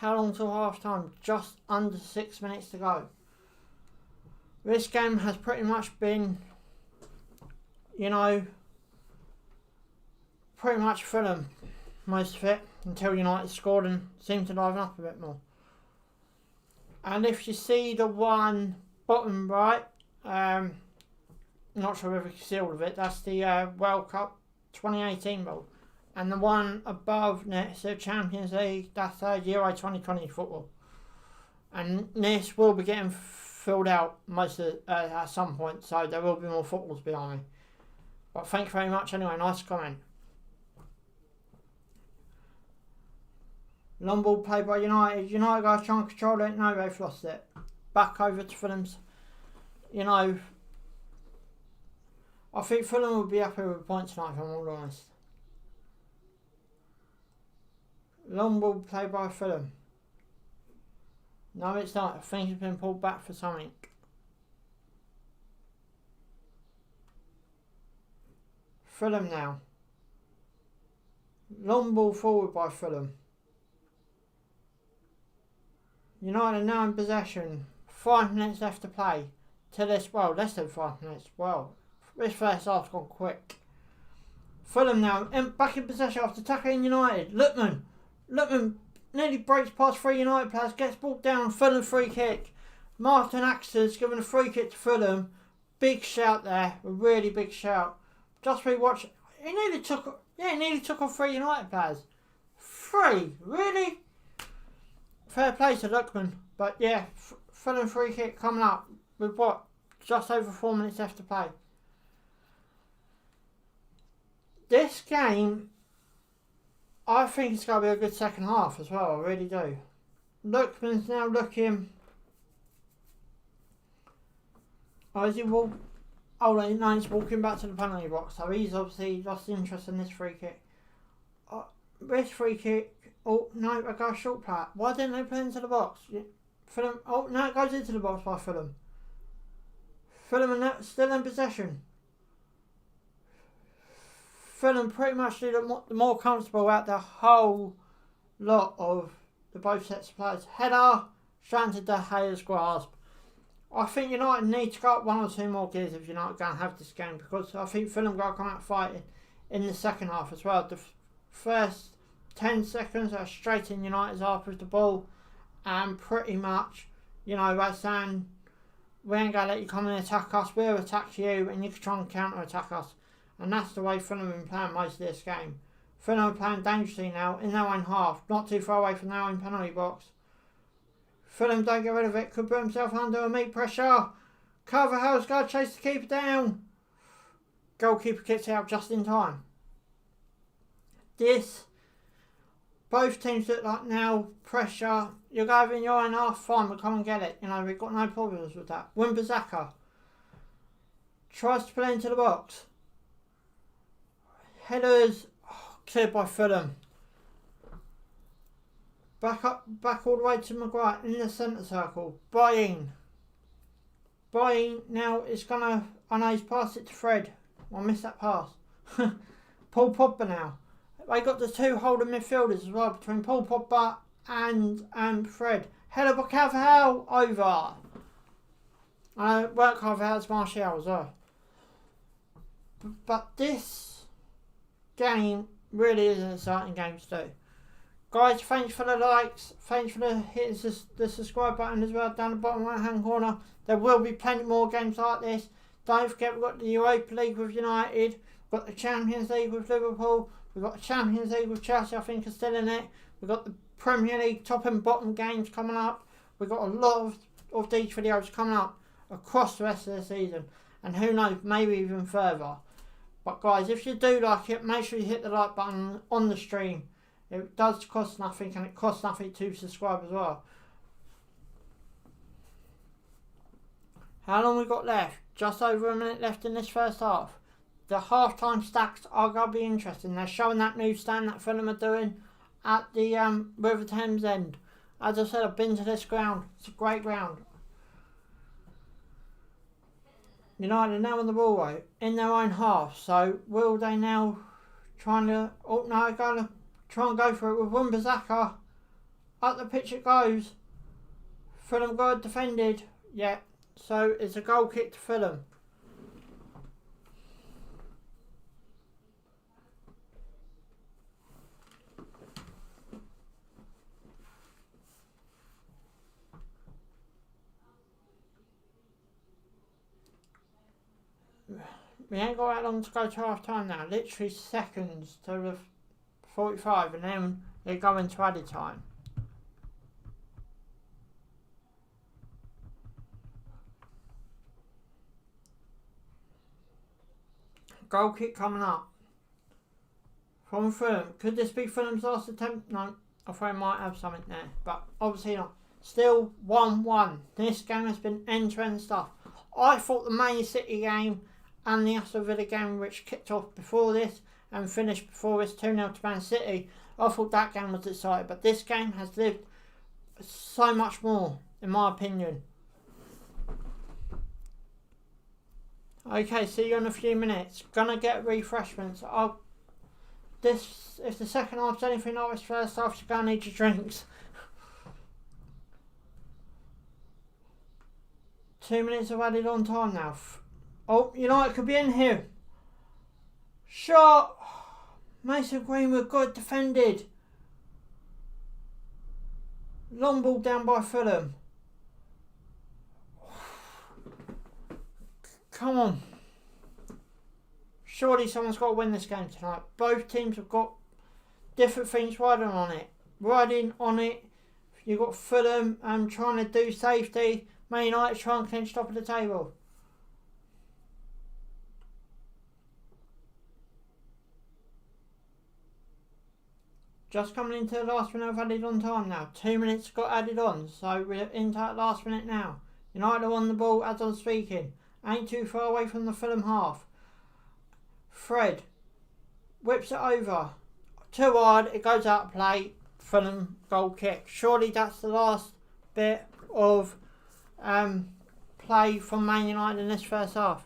how long till half time? Just under 6 minutes to go. This game has pretty much been, pretty much Fulham, most of it, until United scored and seemed to liven up a bit more. And if you see the one bottom right, not sure if you can see all of it, that's the World Cup 2018 ball. And the one above next to Champions League, that's Euro 2020 football. And this will be getting filled out most of at some point, so there will be more footballs behind me. But thank you very much anyway, nice comment. Long ball played by United. United guys trying to control it, no, they've lost it. Back over to Fulham's. I think Fulham will be happy with the points tonight, if I'm all honest. Long ball played by Fulham. No, it's not. I think it's been pulled back for something. Fulham now. Long ball forward by Fulham. United now in possession. 5 minutes left to play. To this, less than 5 minutes. This first half's gone quick. Fulham now back in possession after tackling United. Lookman nearly breaks past 3 United players, gets brought down, Fulham free kick. Martin Axton's given a free kick to Fulham. Big shout there, a really big shout. Just rewatch. He nearly took off 3 United players. 3? Really? Fair play to Lookman. But yeah, Fulham free kick coming up with just over 4 minutes left to play. This game, I think it's going to be a good second half as well, I really do. Lookman's now looking... is he walking? No, he's walking back to the penalty box, so he's obviously lost interest in this free kick. This free kick... Oh, no, I got a short play. Why didn't they play into the box? Fulham... Oh, no, it goes into the box by Fulham. Fulham are still in possession. Fulham pretty much do the more comfortable out the whole lot of the both sets of players. Header, straight into De Gea's grasp. I think United need to go up 1 or 2 more gears if United are going to have this game, because I think Fulham got to come out fighting in the second half as well. The first 10 seconds are straight in United's half with the ball, and pretty much, they're saying, we ain't going to let you come and attack us, we'll attack you, and you can try and counter-attack us. And that's the way Fulham have been playing most of this game. Fulham are playing dangerously now in their own half, not too far away from their own penalty box. Fulham don't get rid of it, could put himself under a meat pressure. Carvajal's got to chase the keeper down. Goalkeeper kicks out just in time. Both teams look like now pressure. You're going in your own half, fine, we'll come and get it. We've got no problems with that. Wan-Bissaka tries to play into the box. Headers cleared by Fulham. Back all the way to Maguire in the centre circle. Bain now is gonna. I know he's passed it to Fred. I missed that pass. Paul Pogba now. They got the 2 holding midfielders as well between Paul Pogba and Fred. Header by Carvajal over. Work Carvajal's Martial as well. But this game really is an exciting game to do. Guys, thanks for the likes, thanks for the hitting the subscribe button as well down the bottom right hand corner. There will be plenty more games like this. Don't forget we've got the Europa League with United, we've got the Champions League with Liverpool, we've got the Champions League with Chelsea, I think are still in it. We've got the Premier League top and bottom games coming up. We've got a lot of these videos coming up across the rest of the season. And who knows, maybe even further. But guys, if you do like it, make sure you hit the like button on the stream. It does cost nothing, and it costs nothing to subscribe as well. How long we got left? Just over a minute left in this first half. The half-time stacks are going to be interesting. They're showing that new stand that Fulham are doing at the River Thames end. As I said, I've been to this ground. It's a great ground. United are now on the ball right, in their own half. So will they now try and try and go for it with Wan-Bissaka. Up the pitch it goes. Fulham got it defended. Yeah, so it's a goal kick to Fulham. We ain't got that long to go to half time now. Literally seconds to the 45, and then they go into added time. Goal kick coming up from Fulham. Could this be Fulham's last attempt? No, I thought I might have something there, but obviously not. Still 1-1. This game has been end-to-end stuff. I thought the Man City game and the Aston Villa game, which kicked off before this and finished before this 2-0 to Man City, I thought that game was exciting, but this game has lived so much more, in my opinion. Okay, see you in a few minutes. Gonna get refreshments. If the second half's anything like this first half, you're gonna need your drinks. 2 minutes of added on time now. Oh, United could be in here. Shot. Mason Greenwood got defended. Long ball down by Fulham. Come on. Surely someone's got to win this game tonight. Both teams have got different things riding on it. You've got Fulham trying to do safety. Man United trying to clinch top of the table. Just coming into the last minute of added on time now. 2 minutes got added on, so we're into that last minute now. United are on the ball as I'm speaking. Ain't too far away from the Fulham half. Fred whips it over. Too hard, it goes out of play. Fulham goal kick. Surely that's the last bit of play from Man United in this first half.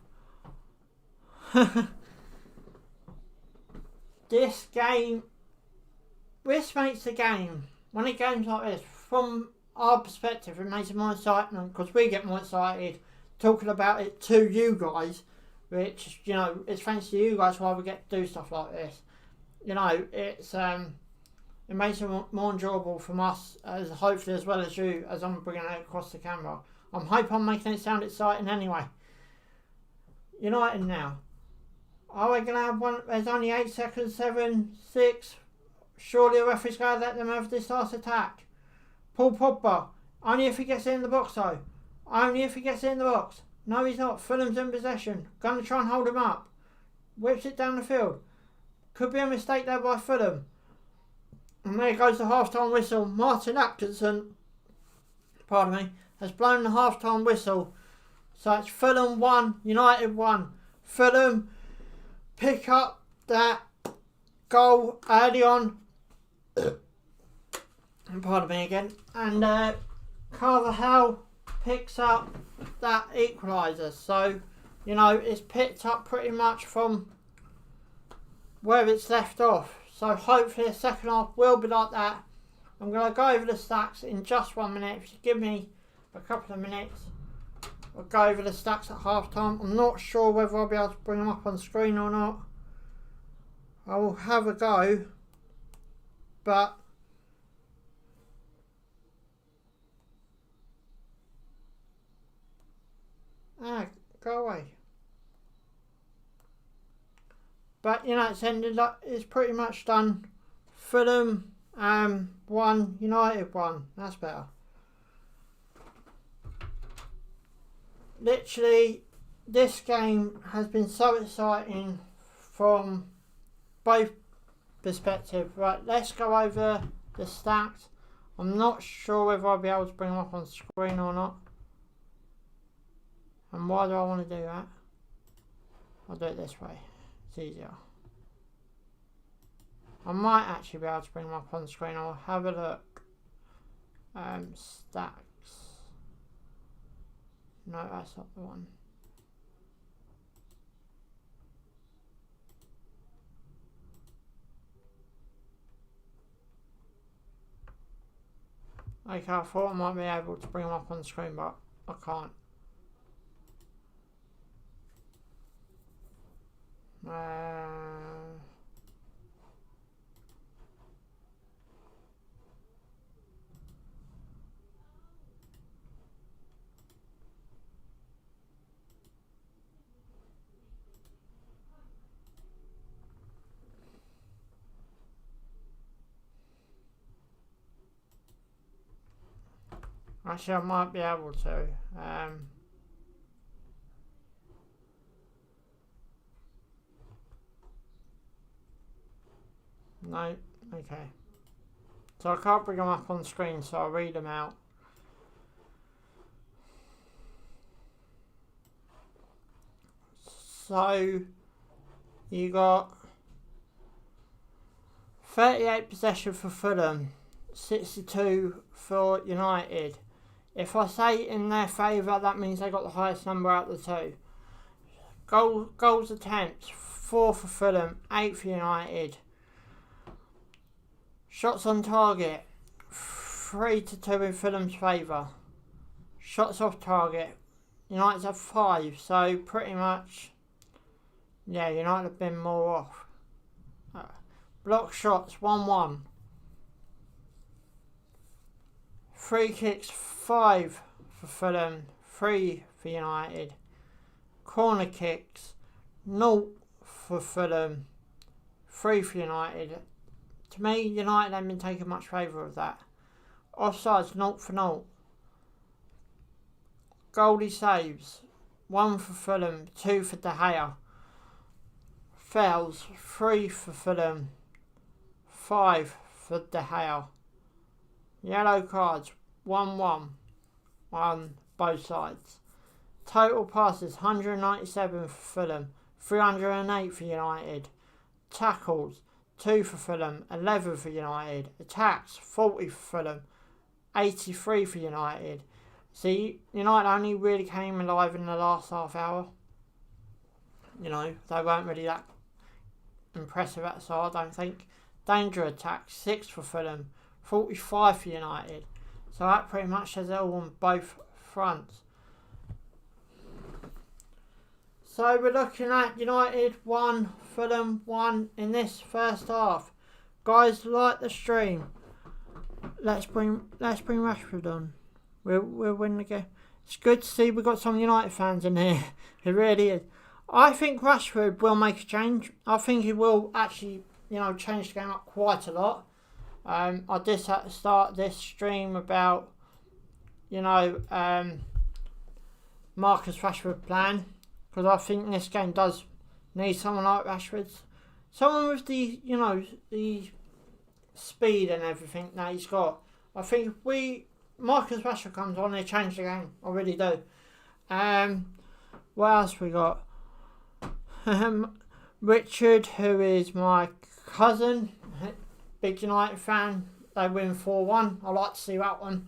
This makes the game, when a game's like this, from our perspective, it makes it more excitement because we get more excited talking about it to you guys, which, it's thanks to you guys why we get to do stuff like this. It's it makes it more enjoyable from us, as hopefully as well as you, as I'm bringing it across the camera. I'm hoping I'm making it sound exciting anyway. United now. Are we going to have one? There's only 8 seconds, 7, 6. Surely the referee's going to let them have this last attack. Paul Pogba. Only if he gets in the box though. Only if he gets in the box. No, he's not. Fulham's in possession. Going to try and hold him up. Whips it down the field. Could be a mistake there by Fulham. And there goes the half-time whistle. Martin Atkinson, has blown the half-time whistle. So it's Fulham 1, United 1. Fulham pick up that goal early on. Pardon me again. And Carvajal picks up that equaliser. So, it's picked up pretty much from where it's left off. So hopefully the second half will be like that. I'm going to go over the stats in just 1 minute. If you give me a couple of minutes, I'll go over the stats at half time. I'm not sure whether I'll be able to bring them up on screen or not. I will have a go, but go away. But you know, it's ended up. It's pretty much done. Fulham 1, United 1. That's better. Literally, this game has been so exciting from both perspectives. Right, let's go over the stats. I'm not sure whether I'll be able to bring them up on screen or not. And why do I want to do that? I'll do it this way. It's easier. I might actually be able to bring them up on screen. I'll have a look. Stats. No, that's not the one. Okay, I thought I might be able to bring them up on the screen, but I can't. Actually, I might be able to. No, okay. So I can't bring them up on screen, so I'll read them out. So you got 38 possession for Fulham, 62 for United. If I say in their favour, that means they got the highest number out of the two. Goals attempts, 4 for Fulham, 8 for United. Shots on target, 3-2 in Fulham's favour. Shots off target, United have 5, so pretty much, yeah, United have been more off. Block shots, 1-1. Free kicks, 5 for Fulham, 3 for United. Corner kicks, 0 for Fulham, 3 for United. To me, United haven't been taking much favour of that. Offsides, 0 for 0. Goalie saves, 1 for Fulham, 2 for De Gea. Fouls, 3 for Fulham, 5 for De Gea. Yellow cards, 1-1 on both sides. Total passes, 197 for Fulham, 308 for United. Tackles, 2 for Fulham, 11 for United. Attacks, 40 for Fulham, 83 for United. See, United only really came alive in the last half hour. You know, they weren't really that impressive at the start, I don't think. Danger attacks, 6 for Fulham, 45 for United. So that pretty much says it all on both fronts. So we're looking at United 1, Fulham 1 in this first half. Guys, like the stream. Let's bring Rashford on. We'll win the game. It's good to see we've got some United fans in here. It really is. I think Rashford will make a change. I think he will actually, change the game up quite a lot. I just had to start this stream about, Marcus Rashford plan, because I think this game does need someone like Rashford, someone with the speed and everything that he's got. I think if Marcus Rashford comes on, they change the game. I really do. What else we got? Richard, who is my cousin, big United fan. They win 4-1. I like to see that one.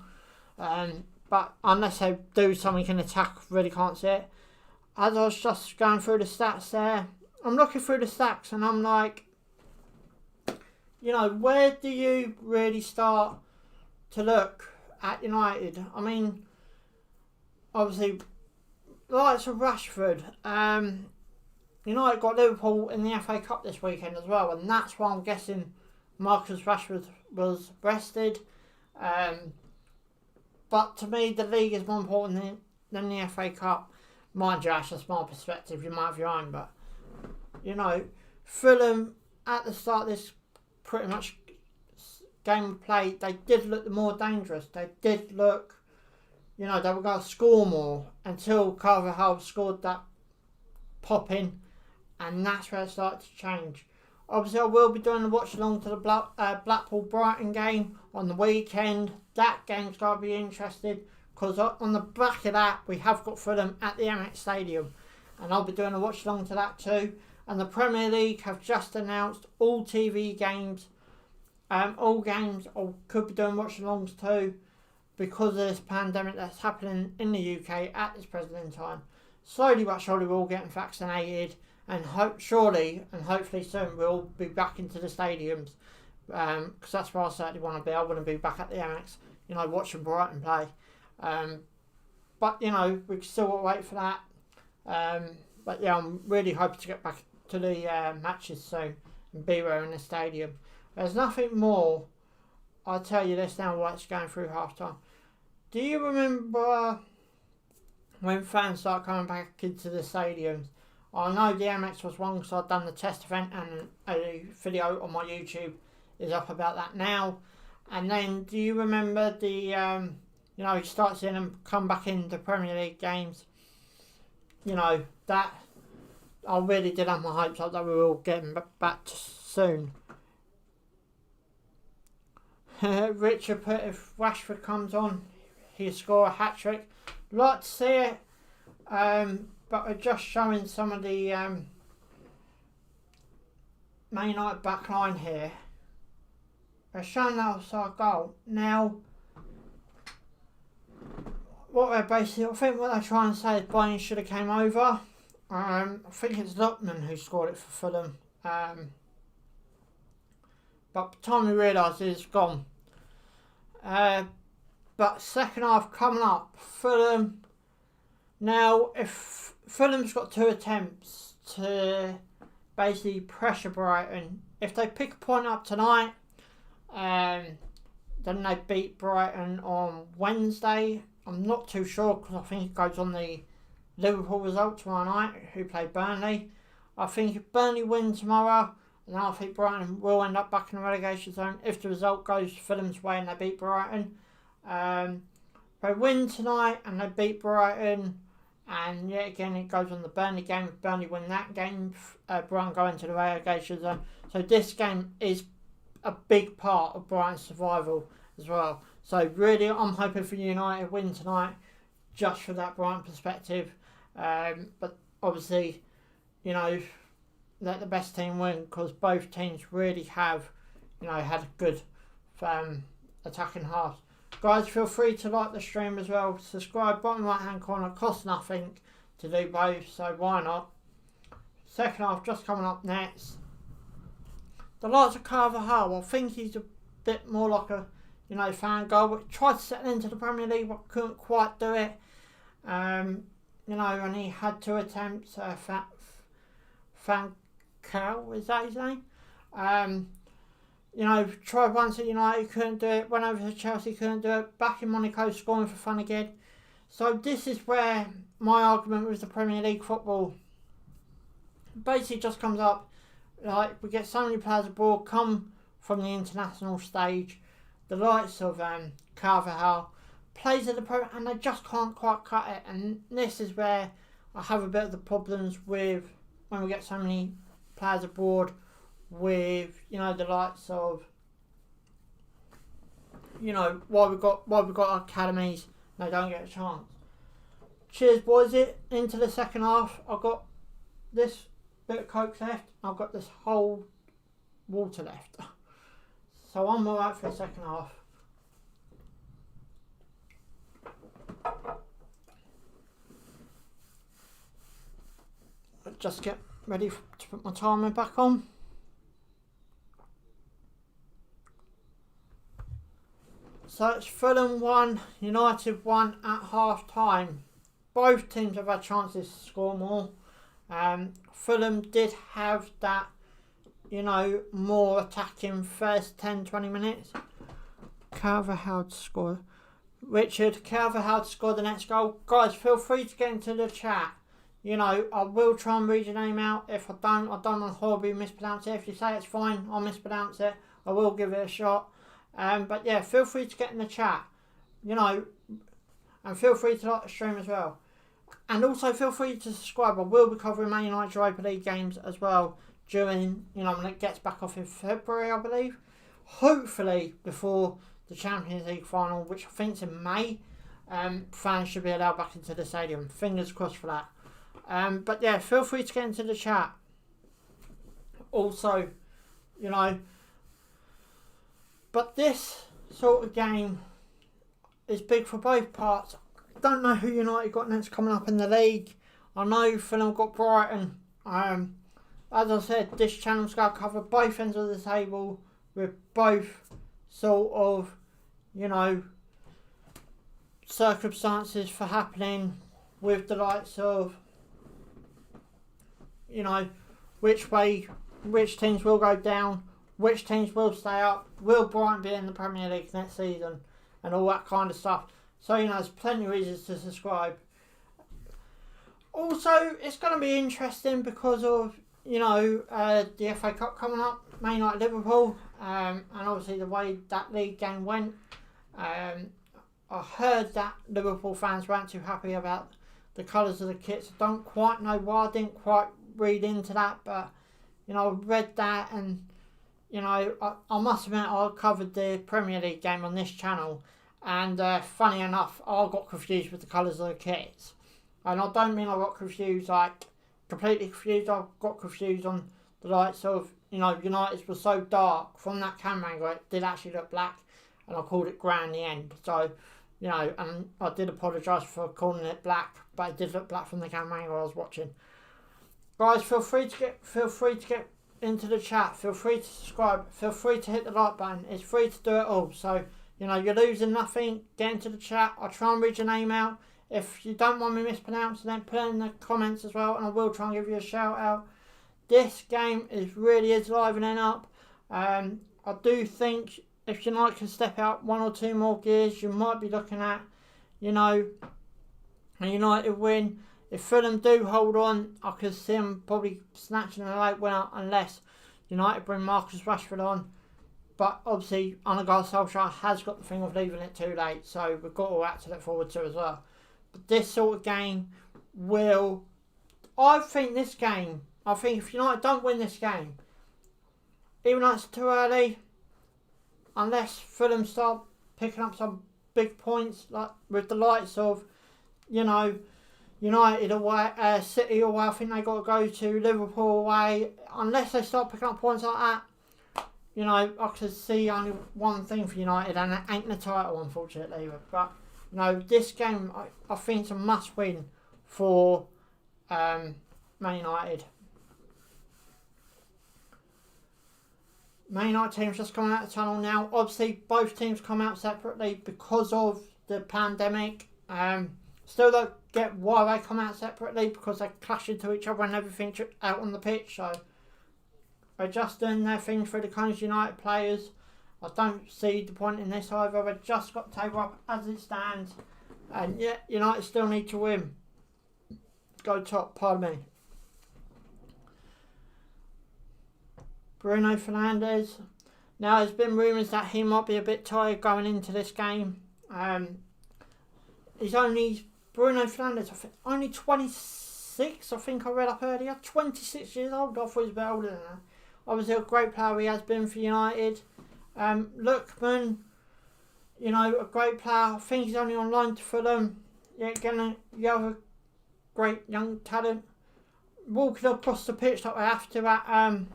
But unless they do something in attack, really can't see it. As I was just going through the stats there, I'm looking through the stats and I'm like, where do you really start to look at United? I mean, obviously, the likes of Rashford, United got Liverpool in the FA Cup this weekend as well, and that's why I'm guessing Marcus Rashford was rested. But to me, the league is more important than the FA Cup. Mind you, that's just my perspective. You might have your own, but Fulham at the start of this pretty much game of play, they did look more dangerous. They did look, they were going to score more until Carvajal scored that pop in, and that's where it started to change. Obviously, I will be doing a watch along to the Blackpool Brighton game on the weekend. That game's got to be interesting because on the back of that, we have got Fulham at the Emirates Stadium, and I'll be doing a watch along to that too. And the Premier League have just announced all TV games, all games, or could be doing watch alongs too, because of this pandemic that's happening in the UK at this present time. Slowly but surely we're all getting vaccinated, and hopefully soon we'll be back into the stadiums, because that's where I certainly want to be. I want to be back at the Emirates, watching Brighton play. But we've still got to wait for that. But yeah, I'm really hoping to get back to the matches soon and be there in the stadium. There's nothing more. I'll tell you this now while it's going through half time. Do you remember when fans start coming back into the stadiums? I know the Emirates was one because I've done the test event, and a video on my YouTube is up about that now. And then do you remember the you start seeing them come back in the Premier League games? That I really did have my hopes up that we were all getting back soon. Richard put, if Rashford comes on, he'll score a hat-trick. Like to see it, but we're just showing some of the Man United backline here. They're showing that offside goal. Now, I think what they're trying to say is Bayern should have came over. I think it's Lookman who scored it for Fulham. But by the time we realise it's gone. But second half coming up, Fulham. Now, if Fulham's got 2 attempts to basically pressure Brighton, if they pick a point up tonight, then they beat Brighton on Wednesday. I'm not too sure because I think it goes on the Liverpool result tomorrow night, who play Burnley. I think if Burnley win tomorrow, then I think Brighton will end up back in the relegation zone if the result goes Fulham's way and they beat Brighton. They win tonight and they beat Brighton, and yet again it goes on the Burnley game. If Burnley win that game, Brighton go into the relegation zone. So this game is a big part of Brighton's survival as well. So really, I'm hoping for United win tonight, just for that Brighton perspective. But obviously, let the best team win, because both teams really have, had a good attacking half. Guys, feel free to like the stream as well. Subscribe, bottom right hand corner, costs nothing to do both, so why not? Second half just coming up next. The likes of Carvajal, I think he's a bit more like a fan goal. We tried to settle into the Premier League but couldn't quite do it. And he had 2 attempts. Fankau, is that his name? Tried once at United, couldn't do it. Went over to Chelsea, couldn't do it. Back in Monaco, scoring for fun again. So this is where my argument with the Premier League football basically just comes up. Like, we get so many players abroad come from the international stage. The likes of Carvajal plays at the Pro, and they just can't quite cut it. And this is where I have a bit of the problems with when we get so many players abroad, with the likes of why we've got academies. They don't get a chance. Cheers, boys! Into the second half. I've got this bit of Coke left. I've got this whole water left. So I'm alright for the second half. Just get ready to put my timer back on. So it's Fulham 1, United 1 at half time. Both teams have had chances to score more. Fulham did have that, more attacking first 10-20 minutes. Calverhout scored. Richard Calverhout scored the next goal. Guys, feel free to get into the chat. I will try and read your name out. If I don't want to horribly mispronounce it. If you say it's fine, I'll mispronounce it. I will give it a shot. But yeah, feel free to get in the chat. And feel free to like the stream as well. And also feel free to subscribe. I will be covering Man United Europa League games as well during, when it gets back off in February, I believe. Hopefully before the Champions League final, which I think is in May. Fans should be allowed back into the stadium. Fingers crossed for that. But yeah, feel free to get into the chat. Also, but this sort of game is big for both parts. I don't know who United got next coming up in the league. I know Fulham got Brighton. As I said, this channel's going to cover both ends of the table with both sort of, circumstances for happening with the likes of, which teams will go down, which teams will stay up, will Brighton be in the Premier League next season, and all that kind of stuff. So, there's plenty of reasons to subscribe. Also, it's going to be interesting because of, the FA Cup coming up, Man United Liverpool, and obviously the way that league game went. I heard that Liverpool fans weren't too happy about the colours of the kits. I don't quite know why. I didn't quite read into that, but, I read that, and, I must admit I covered the Premier League game on this channel. And funny enough, I got confused with the colours of the kits. And I don't mean I got confused, completely confused. I got confused on the likes of, United's was so dark. From that camera angle, it did actually look black. And I called it grey in the end. So, and I did apologise for calling it black. But it did look black from the camera angle I was watching. Guys, feel free to get into the chat. Feel free to subscribe. Feel free to hit the like button. It's free to do it all. So, you're losing nothing. Get into the chat. I'll try and read your name out. If you don't want me mispronouncing it, put it in the comments as well, and I will try and give you a shout out. This game really is livening up. I do think if United can step out one or two more gears, you might be looking at, a United win. If Fulham do hold on, I could see them probably snatching a late winner unless United bring Marcus Rashford on. But obviously, Anagar Solskjaer has got the thing of leaving it too late, so we've got all that to look forward to as well. But this sort of game I think if United don't win this game, even though it's too early, unless Fulham start picking up some big points, like with the likes of, United away, City away, I think they got to go to Liverpool away. Unless they start picking up points like that, I could see only one thing for United, and it ain't the title, unfortunately. But, this game, I think it's a must-win for Man United. Man United team's just coming out of the tunnel now. Obviously, both teams come out separately because of the pandemic. Still don't get why they come out separately, because they clash into each other and everything out on the pitch. So they're just doing their thing for the Cones United players. I don't see the point in this either. They've just got the table up as it stands. And yet, United still need to win. Go top, pardon me. Bruno Fernandes. Now, there's been rumours that he might be a bit tired going into this game. Bruno Fernandes, I think, only 26, I think I read up earlier. 26 years old. I thought he was a bit older than that. Obviously, a great player he has been for United. Lookman, a great player. I think he's only on loan to Fulham. Yeah, again, you have a great young talent. Walking across the pitch that we have to at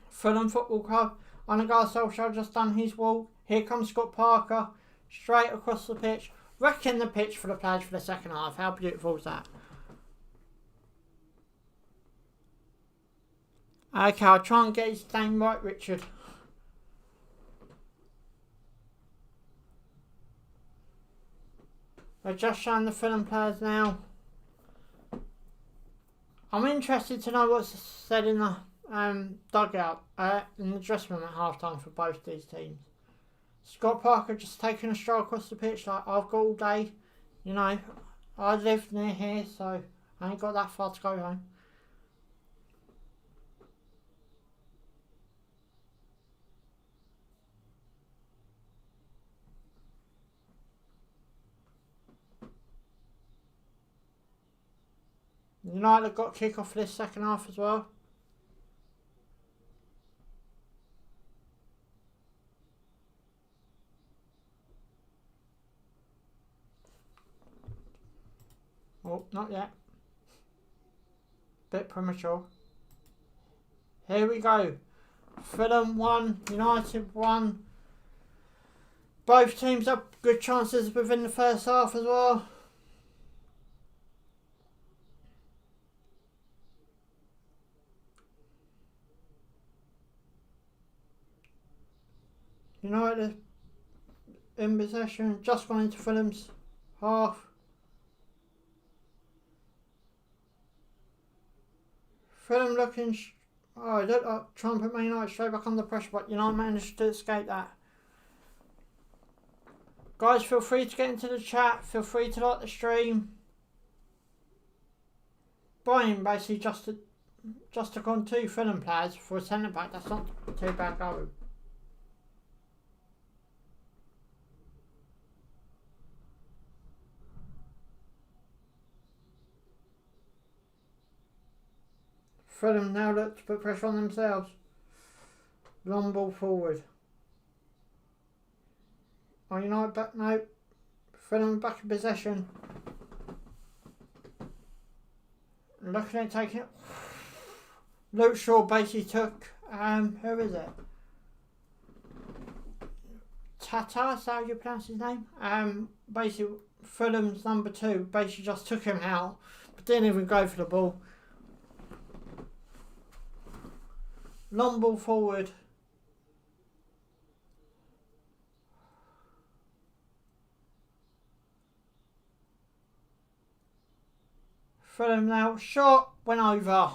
Fulham Football Club. Anagar Solskjaer just done his walk. Here comes Scott Parker, straight across the pitch. Wrecking the pitch for the players for the second half. How beautiful is that? Okay, I'll try and get his name right, Richard. They're just showing the Fulham players now. I'm interested to know what's said in the dugout, in the dressing room at half time for both these teams. Scott Parker just taking a stroll across the pitch like, I've got all day, you know, I live near here, so I ain't got that far to go home. United got kick off for this second half as well. Oh, not yet. Bit premature. Here we go. Fulham 1, United 1. Both teams have good chances within the first half as well. United in possession, just gone into Fulham's half. Fulham looking, I look like trying to put Man United straight back under pressure, but United managed to escape that. Guys, feel free to get into the chat, feel free to like the stream. Brian basically just took on 2 Fulham players for a centre back, that's not too bad going. Fulham now look to put pressure on themselves. Long ball forward. Are United back? No. Fulham back in possession. Looking at taking it. Luke Shaw basically took, who is it? Tata, is that how you pronounce his name? Basically, Fulham's number 2 basically just took him out, but didn't even go for the ball. Long ball forward. Fulham now, shot, went over.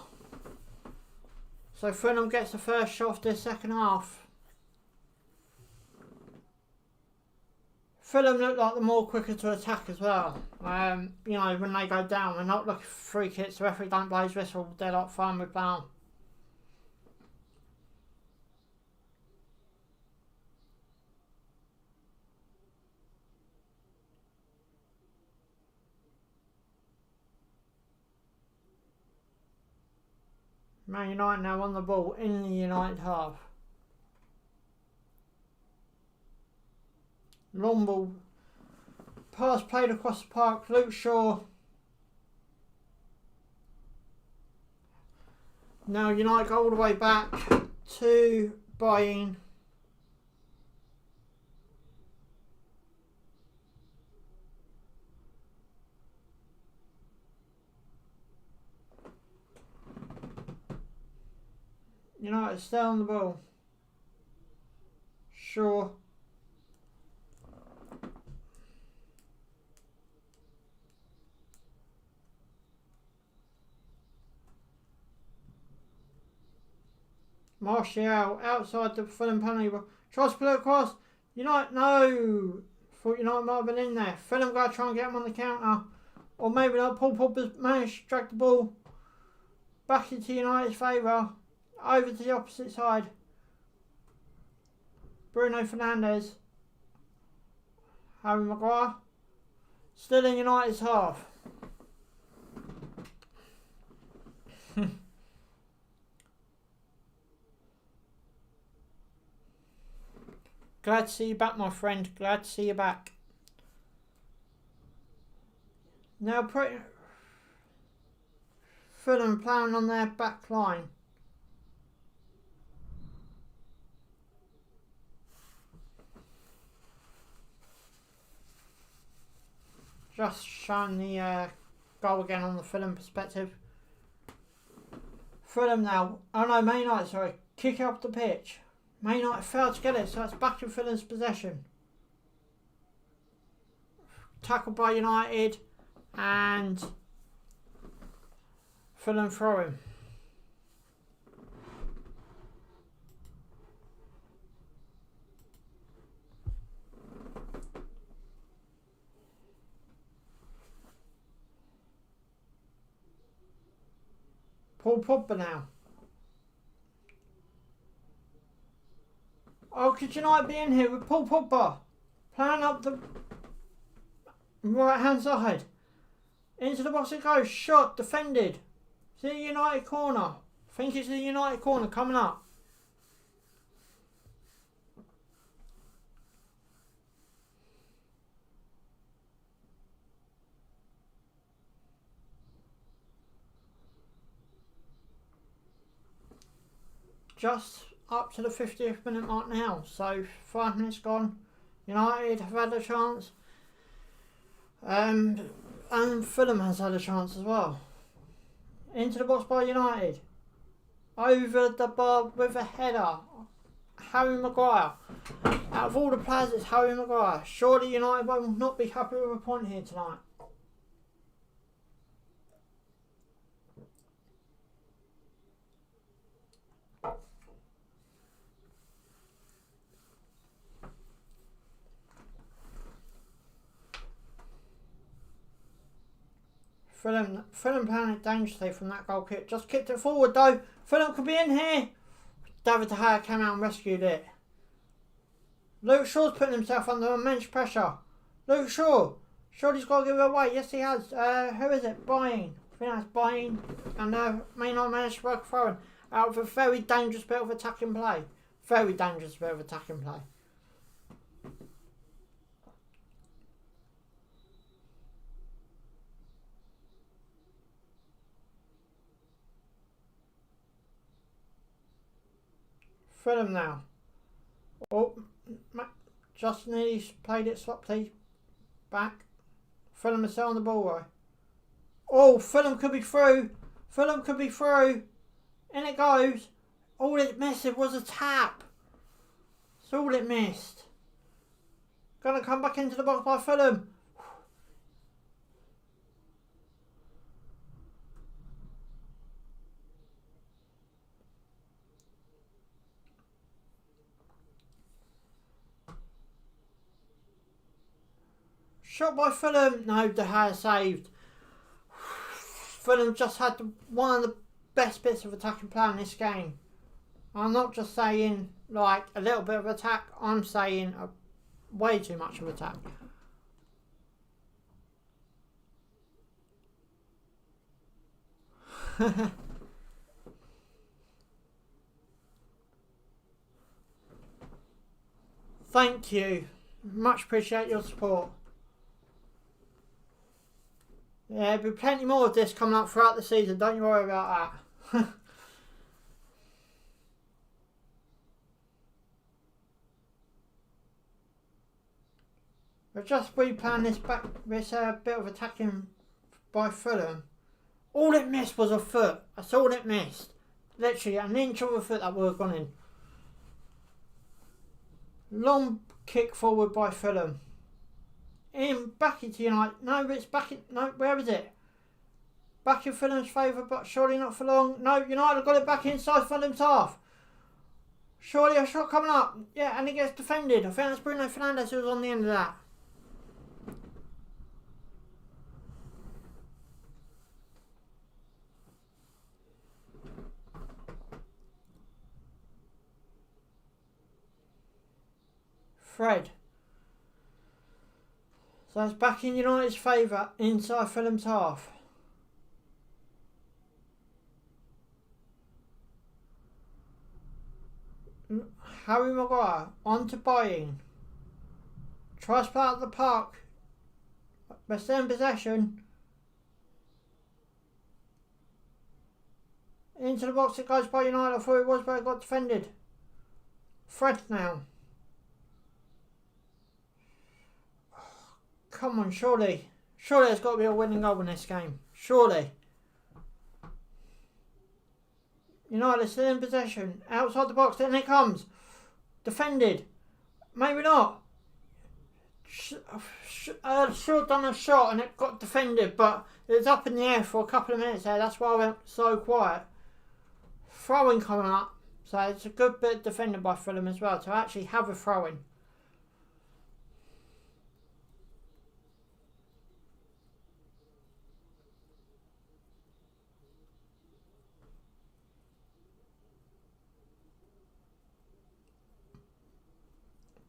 So Fulham gets the first shot of the second half. Fulham look like they're more quicker to attack as well. You know, when they go down, they're not looking for free kicks, the referee don't blow his whistle, they're like fine with down. Man United now on the ball in the United half. Long ball. Pass played across the park. Luke Shaw. Now United go all the way back to Bayern. United stay on the ball. Sure. Martial outside the Fulham penalty. Tries to put it across. United, no. Thought United might have been in there. Fulham got to try and get him on the counter. Or maybe not. Paul Pogba's managed to drag the ball back into United's favour. Over to the opposite side. Bruno Fernandes. Harry Maguire. Still in United's half. Glad to see you back, my friend. Glad to see you back. Now, Fulham playing on their back line. Just showing the goal again on the Fulham perspective. Fulham now. Oh no, Man United, sorry. Kick up the pitch. Man United failed to get it, so it's back in Fulham's possession. Tackled by United. And Fulham throwing. Paul Pogba now. Oh, could United be in here with Paul Pogba? Playing up the right hand side. Into the box it goes. Shot. Defended. It's the United corner. I think it's the United corner coming up. Just up to the 50th minute mark now. So 5 minutes gone. United have had a chance. And Fulham has had a chance as well. Into the box by United. Over the bar with a header. Harry Maguire. Out of all the players, it's Harry Maguire. Surely United will not be happy with a point here tonight. Fulham playing it dangerously from that goal kick. Just kicked it forward though. Fulham could be in here. David De Gea came out and rescued it. Luke Shaw's putting himself under immense pressure. Luke Shaw. Surely's got to give it away. Yes, he has. Who is it? Bain. I think that's Bain. And may not manage to work throwing out of a very dangerous bit of attacking play. Very dangerous bit of attacking play. Fulham now. Oh, just nearly played it sloppily back. Fulham is still on the ball, right? Oh, Fulham could be through. Fulham could be through. In it goes. All it missed was a tap. That's all it missed. Gonna come back into the box by Fulham. Shot by Fulham. No, De Gea saved. Fulham just had one of the best bits of attacking play in this game. I'm not just saying like a little bit of attack. I'm saying way too much of attack. Thank you. Much appreciate your support. Yeah, there'll be plenty more of this coming up throughout the season, don't you worry about that. We're just replaying this bit of attacking by Fulham. All it missed was a foot. That's all it missed. Literally an inch of a foot that would have gone in. Long kick forward by Fulham. Back into United. No, it's back in. No, where is it? Back in Fulham's favour, but surely not for long. No, United have got it back inside Fulham's half. Surely a shot coming up. Yeah, and it gets defended. I think that's Bruno Fernandes who was on the end of that. Fred. So it's back in United's favour inside Fulham's half. Harry Maguire on to Bain. Tries to play out the park. We're still in possession. Into the box it goes by United. I thought it was, but it got defended. Fred now. Come on, surely. Surely there's got to be a winning goal in this game. Surely. United still in possession. Outside the box, then it comes. Defended. Maybe not. Should have done a shot and it got defended, but It was up in the air for a couple of minutes there. That's why I went so quiet. Throwing coming up. So it's a good bit defended by Fulham as well to actually have a throw-in.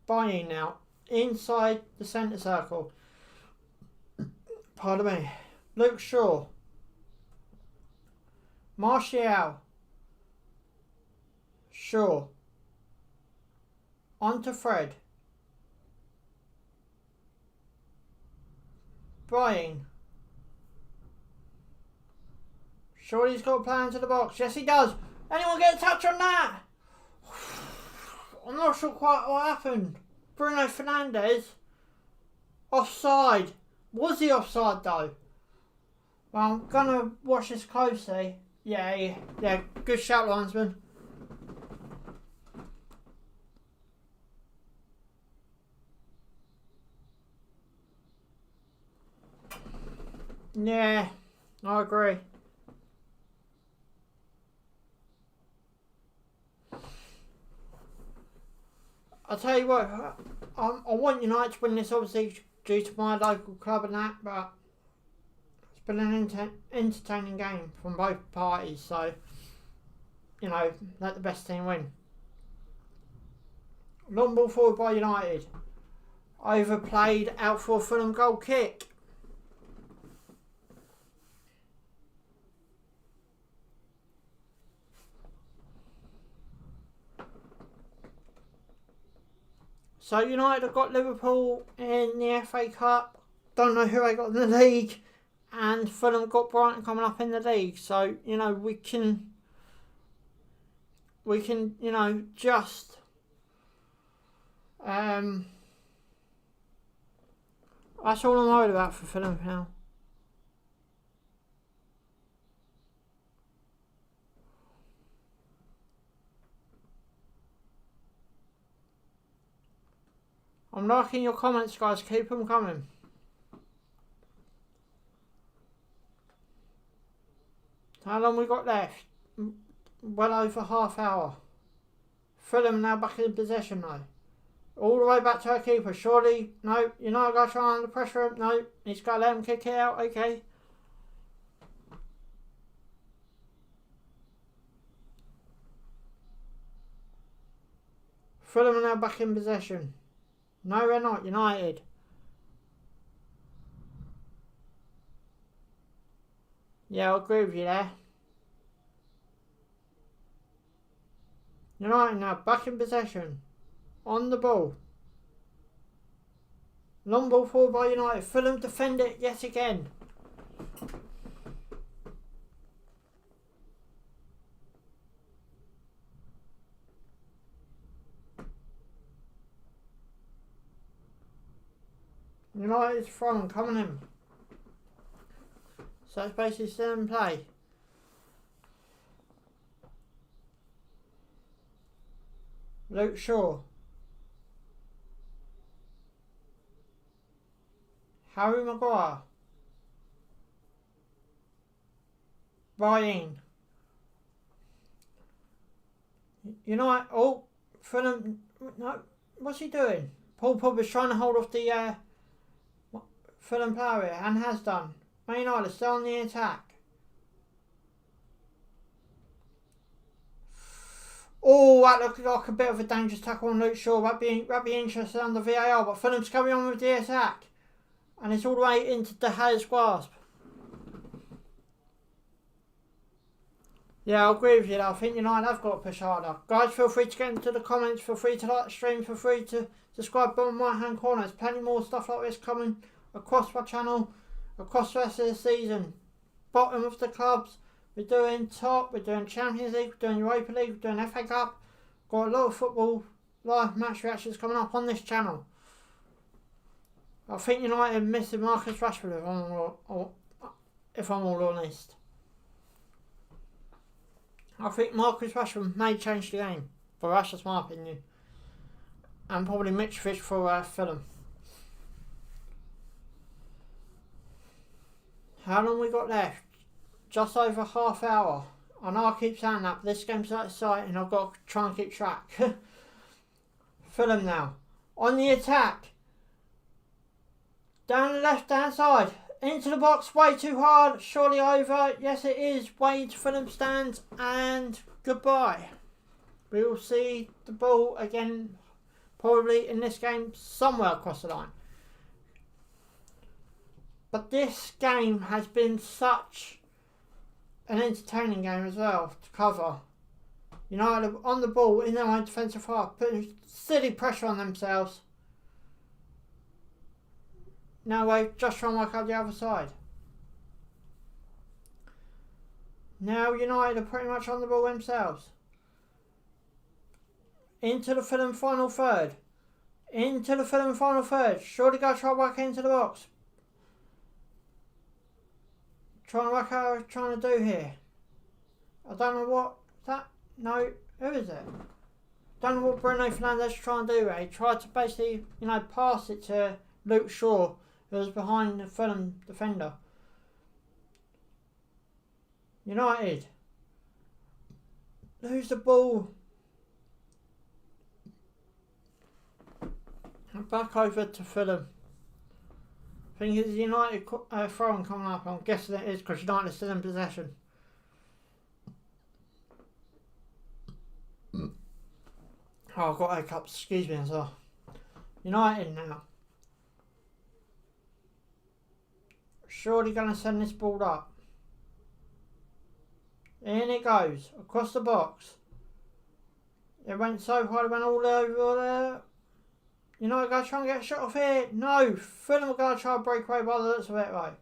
Buying now. Inside the centre circle. Pardon me. Luke Shaw. Martial. Shaw. On to Fred. Buying. Surely he's got a play into the box. Yes, he does. Anyone get a touch on that? I'm not sure quite what happened. Bruno Fernandes. Offside. Was he offside though? Well, I'm going to watch this closely. Yeah. Good shout, linesman. Yeah, I agree. I'll tell you what, I want United to win this, obviously, due to my local club and that, but it's been an entertaining game from both parties, so, let the best team win. Long ball forward by United. Overplayed, out for a Fulham goal kick. So United have got Liverpool in the FA Cup. Don't know who they got in the league. And Fulham got Brighton coming up in the league. So, we can, just that's all I'm worried about for Fulham now. I'm liking your comments, guys. Keep them coming. How long we got left? Well over half hour. Fulham now back in possession though. All the way back to our keeper. Surely, no, you're not going to try under pressure. No, he's got to let him kick it out. Okay. Fulham are now back in possession. No, we're not. United. Yeah, I'll agree with you there. United now back in possession. On the ball. Long ball forward by United. Fulham defend it yet again. United's throwing coming in. So it's basically still in play. Luke Shaw. Harry Maguire. Brian. United. Oh, Fulham. No, what's he doing? Paul Pogba's trying to hold off the Fulham player here, and has done. Man United still on the attack. Oh, that looked like a bit of a dangerous tackle on Luke Shaw. That'd be interesting under VAR, but Fulham's carrying on with the attack. And it's all the way into De Gea's grasp. Yeah, I'll agree with you. I think United have got to push harder. Guys, feel free to get into the comments. Feel free to like the stream. Feel free to subscribe bottom right hand corner. There's plenty more stuff like this coming across my channel, across the rest of the season. Bottom of the clubs. We're doing top. We're doing Champions League. We're doing Europa League. We're doing FA Cup. Got a lot of football live match reactions coming up on this channel. I think United are missing Marcus Rashford if I'm all honest. I think Marcus Rashford may change the game, but that's just my opinion. And probably Mitrovic for Fulham. How long we got left? Just over half hour. I know I keep saying that, but this game's so exciting, I've got to try and keep track. Fulham now. On the attack. Down the left-hand side. Into the box, way too hard. Surely over. Yes, it is. Way to Fulham stands. And goodbye. We will see the ball again, probably in this game, somewhere across the line. But this game has been such an entertaining game as well to cover. United on the ball in their own defensive half, putting silly pressure on themselves. Now we're just trying to work out the other side. Now United are pretty much on the ball themselves. Into the Fulham final third. Into the Fulham final third. Surely go try to work into the box. Trying to work out what I'm trying to do here. I don't know what that. No, who is it? Don't know what Bruno Fernandes is trying to do. He tried to basically, pass it to Luke Shaw, who was behind the Fulham defender. United lose the ball. And back over to Fulham. I think it's United throwing coming up. I'm guessing it is because United are still in possession. Oh, I've got hiccups, excuse me as well. United now. Surely going to send this ball up. In it goes, across the box. It went so hard, it went all over there. United going to try and get a shot off here. No, Fulham are going to try and break away by the looks of it, right?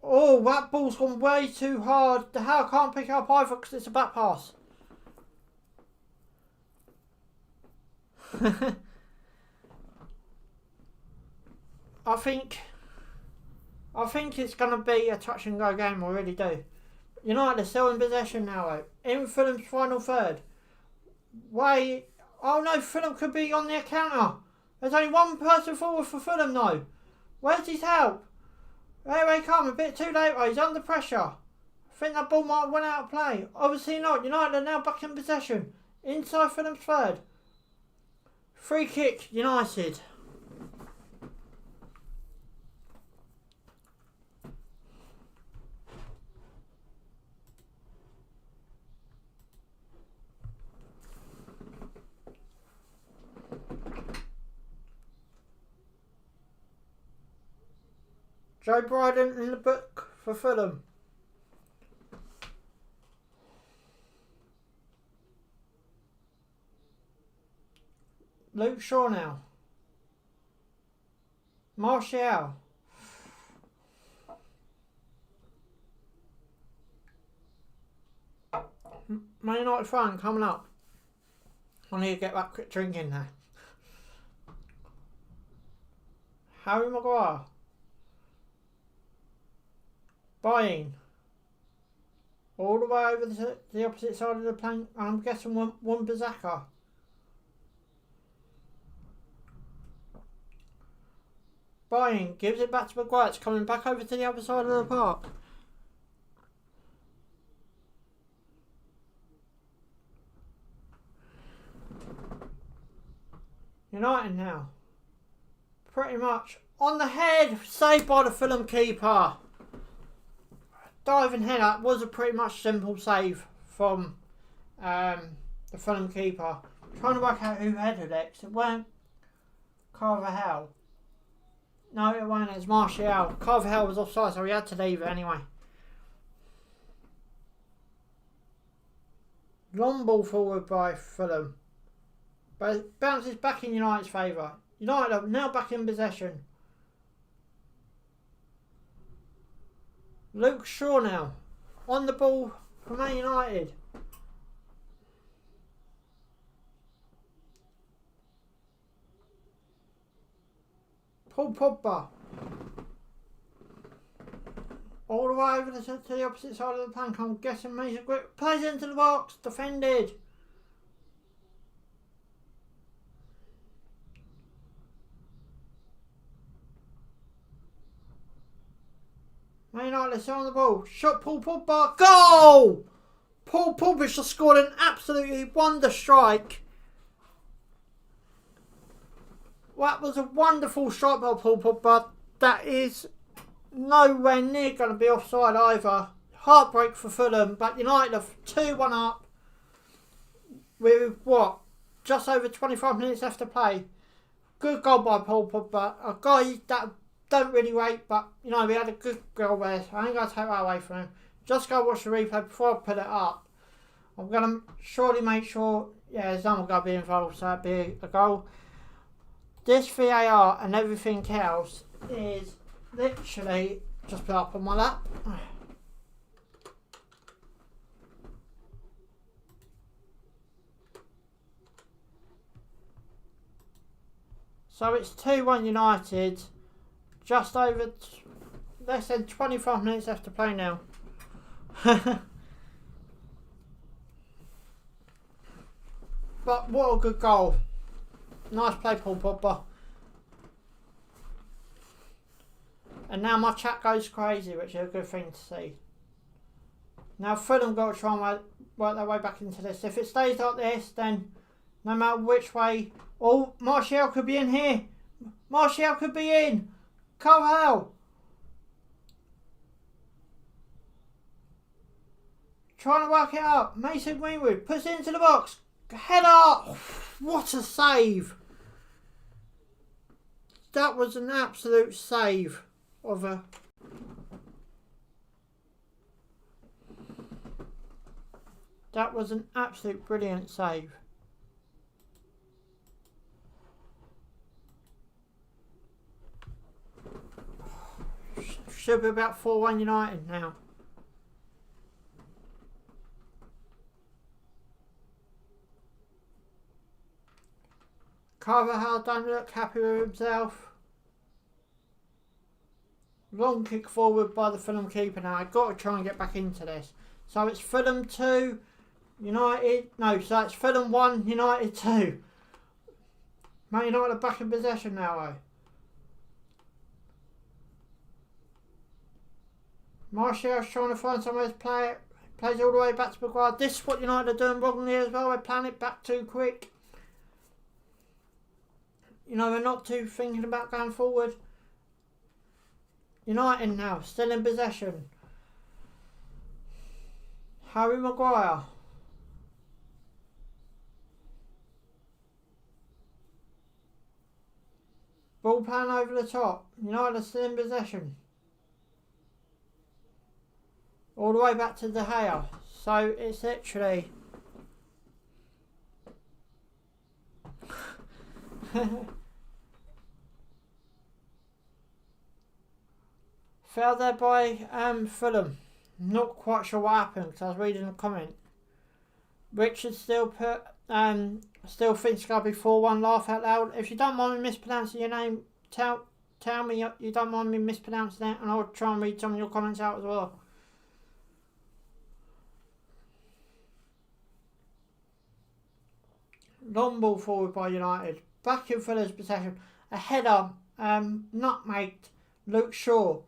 Oh, that ball's gone way too hard. The Howe can't pick it up either because it's a back pass. I think it's going to be a touch and go game, I really do. United are still in possession now, though. In Fulham's final third. Oh no, Fulham could be on their counter. There's only one person forward for Fulham, though. Where's his help? There they come, a bit too late, though. He's under pressure. I think that ball might have went out of play. Obviously not. United are now back in possession. Inside Fulham's third. Free kick, United. Joe Bryden in the book for Fulham. Luke Shaw now. Martial. Man United fan coming up. I need to get that quick drink in there. Harry Maguire. Buying. All the way over to the opposite side of the plank. I'm guessing one Bazaka. Buying. Gives it back to Maguire. It's coming back over to the other side of the park. United now. Pretty much on the head. Saved by the Fulham keeper. Diving header was a pretty much simple save from the Fulham keeper. Trying to work out who headed it. It weren't Carvajal. No, it wasn't. It's Martial. Carvajal was offside, so he had to leave it anyway. Long ball forward by Fulham. But it bounces back in United's favour. United are now back in possession. Luke Shaw now. On the ball for Man United. Paul Pogba. All the way over to the opposite side of the plank. I'm guessing Mason Grip plays into the box. Defended. Man United, they're on the ball. Shot Paul Pogba. Goal! Paul Pogba just scored an absolutely wonder strike. That was a wonderful strike by Paul Pogba. That is nowhere near going to be offside either. Heartbreak for Fulham, but United are 2-1 up with what? Just over 25 minutes left to play. Good goal by Paul Pogba. A guy that don't really rate, but we had a good goal there. So I ain't going to take that away from him. Just go watch the replay before I put it up. I'm going to surely make sure, there's no one going to be involved, so that'd be a goal. This VAR and everything else is literally just put up on my lap. So it's 2-1 United, just over less than 25 minutes left to play now. But what a good goal. Nice play, Paul Pogba. And now my chat goes crazy, which is a good thing to see. Now Fulham got to try and work their way back into this. If it stays like this, then no matter which way... Oh, Martial could be in here. Martial could be in. Carvajal. Trying to work it up. Mason Greenwood puts it into the box. Header. What a save. That was an absolute save of a... That was an absolute brilliant save. Should be about 4-1 United now. Carvajal don't look happy with himself. Long kick forward by the Fulham keeper now. I've got to try and get back into this. So it's Fulham 2, United... No, so it's Fulham 1, United 2. Man United are back in possession now, though. Martial's trying to find somewhere to play it. Plays all the way back to Maguire. This is what United are doing wrongly as well. They're playing it back too quick. They're not too thinking about going forward. United now, still in possession. Harry Maguire. Ball playing over the top. United are still in possession. All the way back to De Gea. So it's literally... Fell there by Fulham. Not quite sure what happened because I was reading a comment. Richard still still thinks it's going to be 4-1, laugh out loud. If you don't mind me mispronouncing your name, tell me you don't mind me mispronouncing it, and I'll try and read some of your comments out as well. Long ball forward by United. Back in Fulham's possession. A header, nutmegged Luke Shaw.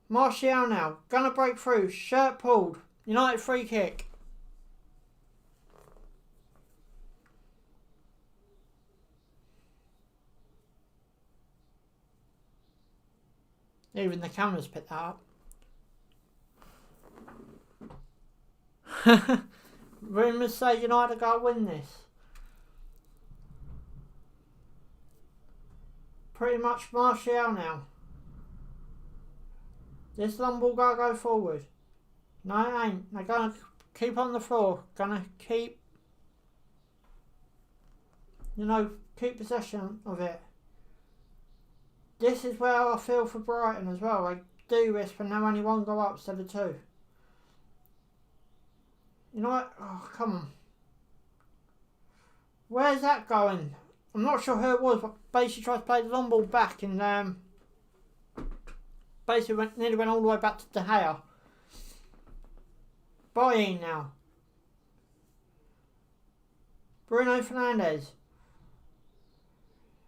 Martial now. Gonna break through. Shirt pulled. United free kick. Even the cameras picked that up. Rumours say United are going to win this. Pretty much Martial now. This long ball got to go forward. No, it ain't. They're going to keep on the floor. Going to keep, keep possession of it. This is where I feel for Brighton as well. They do this, but now only one go up instead of two. You know what? Oh, come on. Where's that going? I'm not sure who it was, but basically tried to play the long ball back and basically nearly went all the way back to De Gea. Buying now. Bruno Fernandes.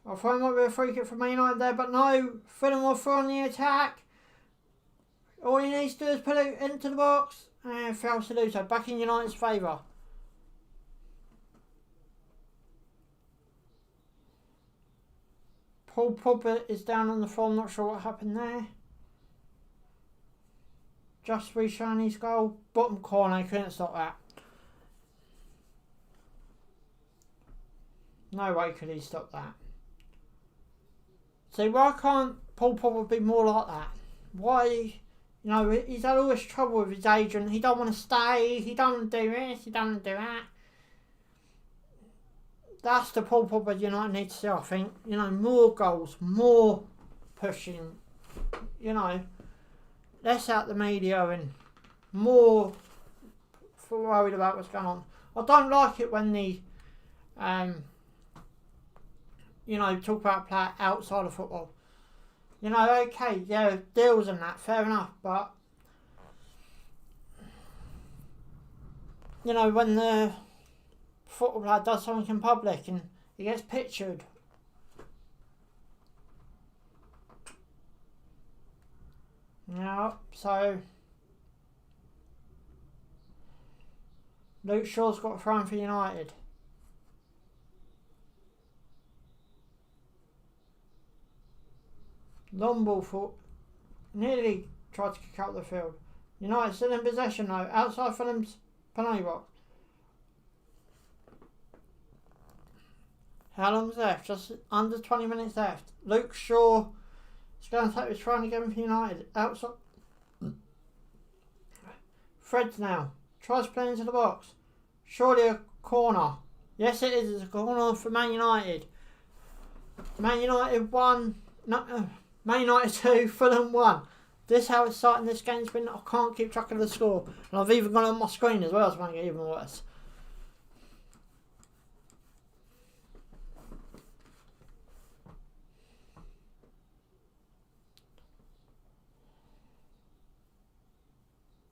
I thought it might be a free kick from Man United there, but no. Fulham will throw on the attack. All he needs to do is put it into the box and fails to do so. Back in United's favour. Paul Pogba is down on the floor. I'm not sure what happened there. Just reshown his goal. Bottom corner, he couldn't stop that. No way could he stop that. See, why can't Paul Pogba be more like that? Why, he's had all this trouble with his agent. He don't want to stay. He don't want to do this. He don't want to do that. That's the Paul Pogba United need to see, I think. More goals, more pushing. Less out the media and more worried about what's going on. I don't like it when the, talk about a player outside of football. Okay, yeah, deals and that, fair enough, but when the football player does something in public and he gets pictured, so Luke Shaw's got thrown for United. Long ball for nearly tried to kick out the field. United still in possession though, outside Fulham's penalty box. How long's left? Just under 20 minutes left. Luke Shaw is going to take his trying again for United. Outside. Fred's now. Tries to play into the box. Surely a corner. Yes it is, it's a corner for Man United. Man United 1. Man United 2, Fulham 1. This is how it's starting this game's been. I can't keep track of the score. And I've even gone on my screen as well to make it even worse.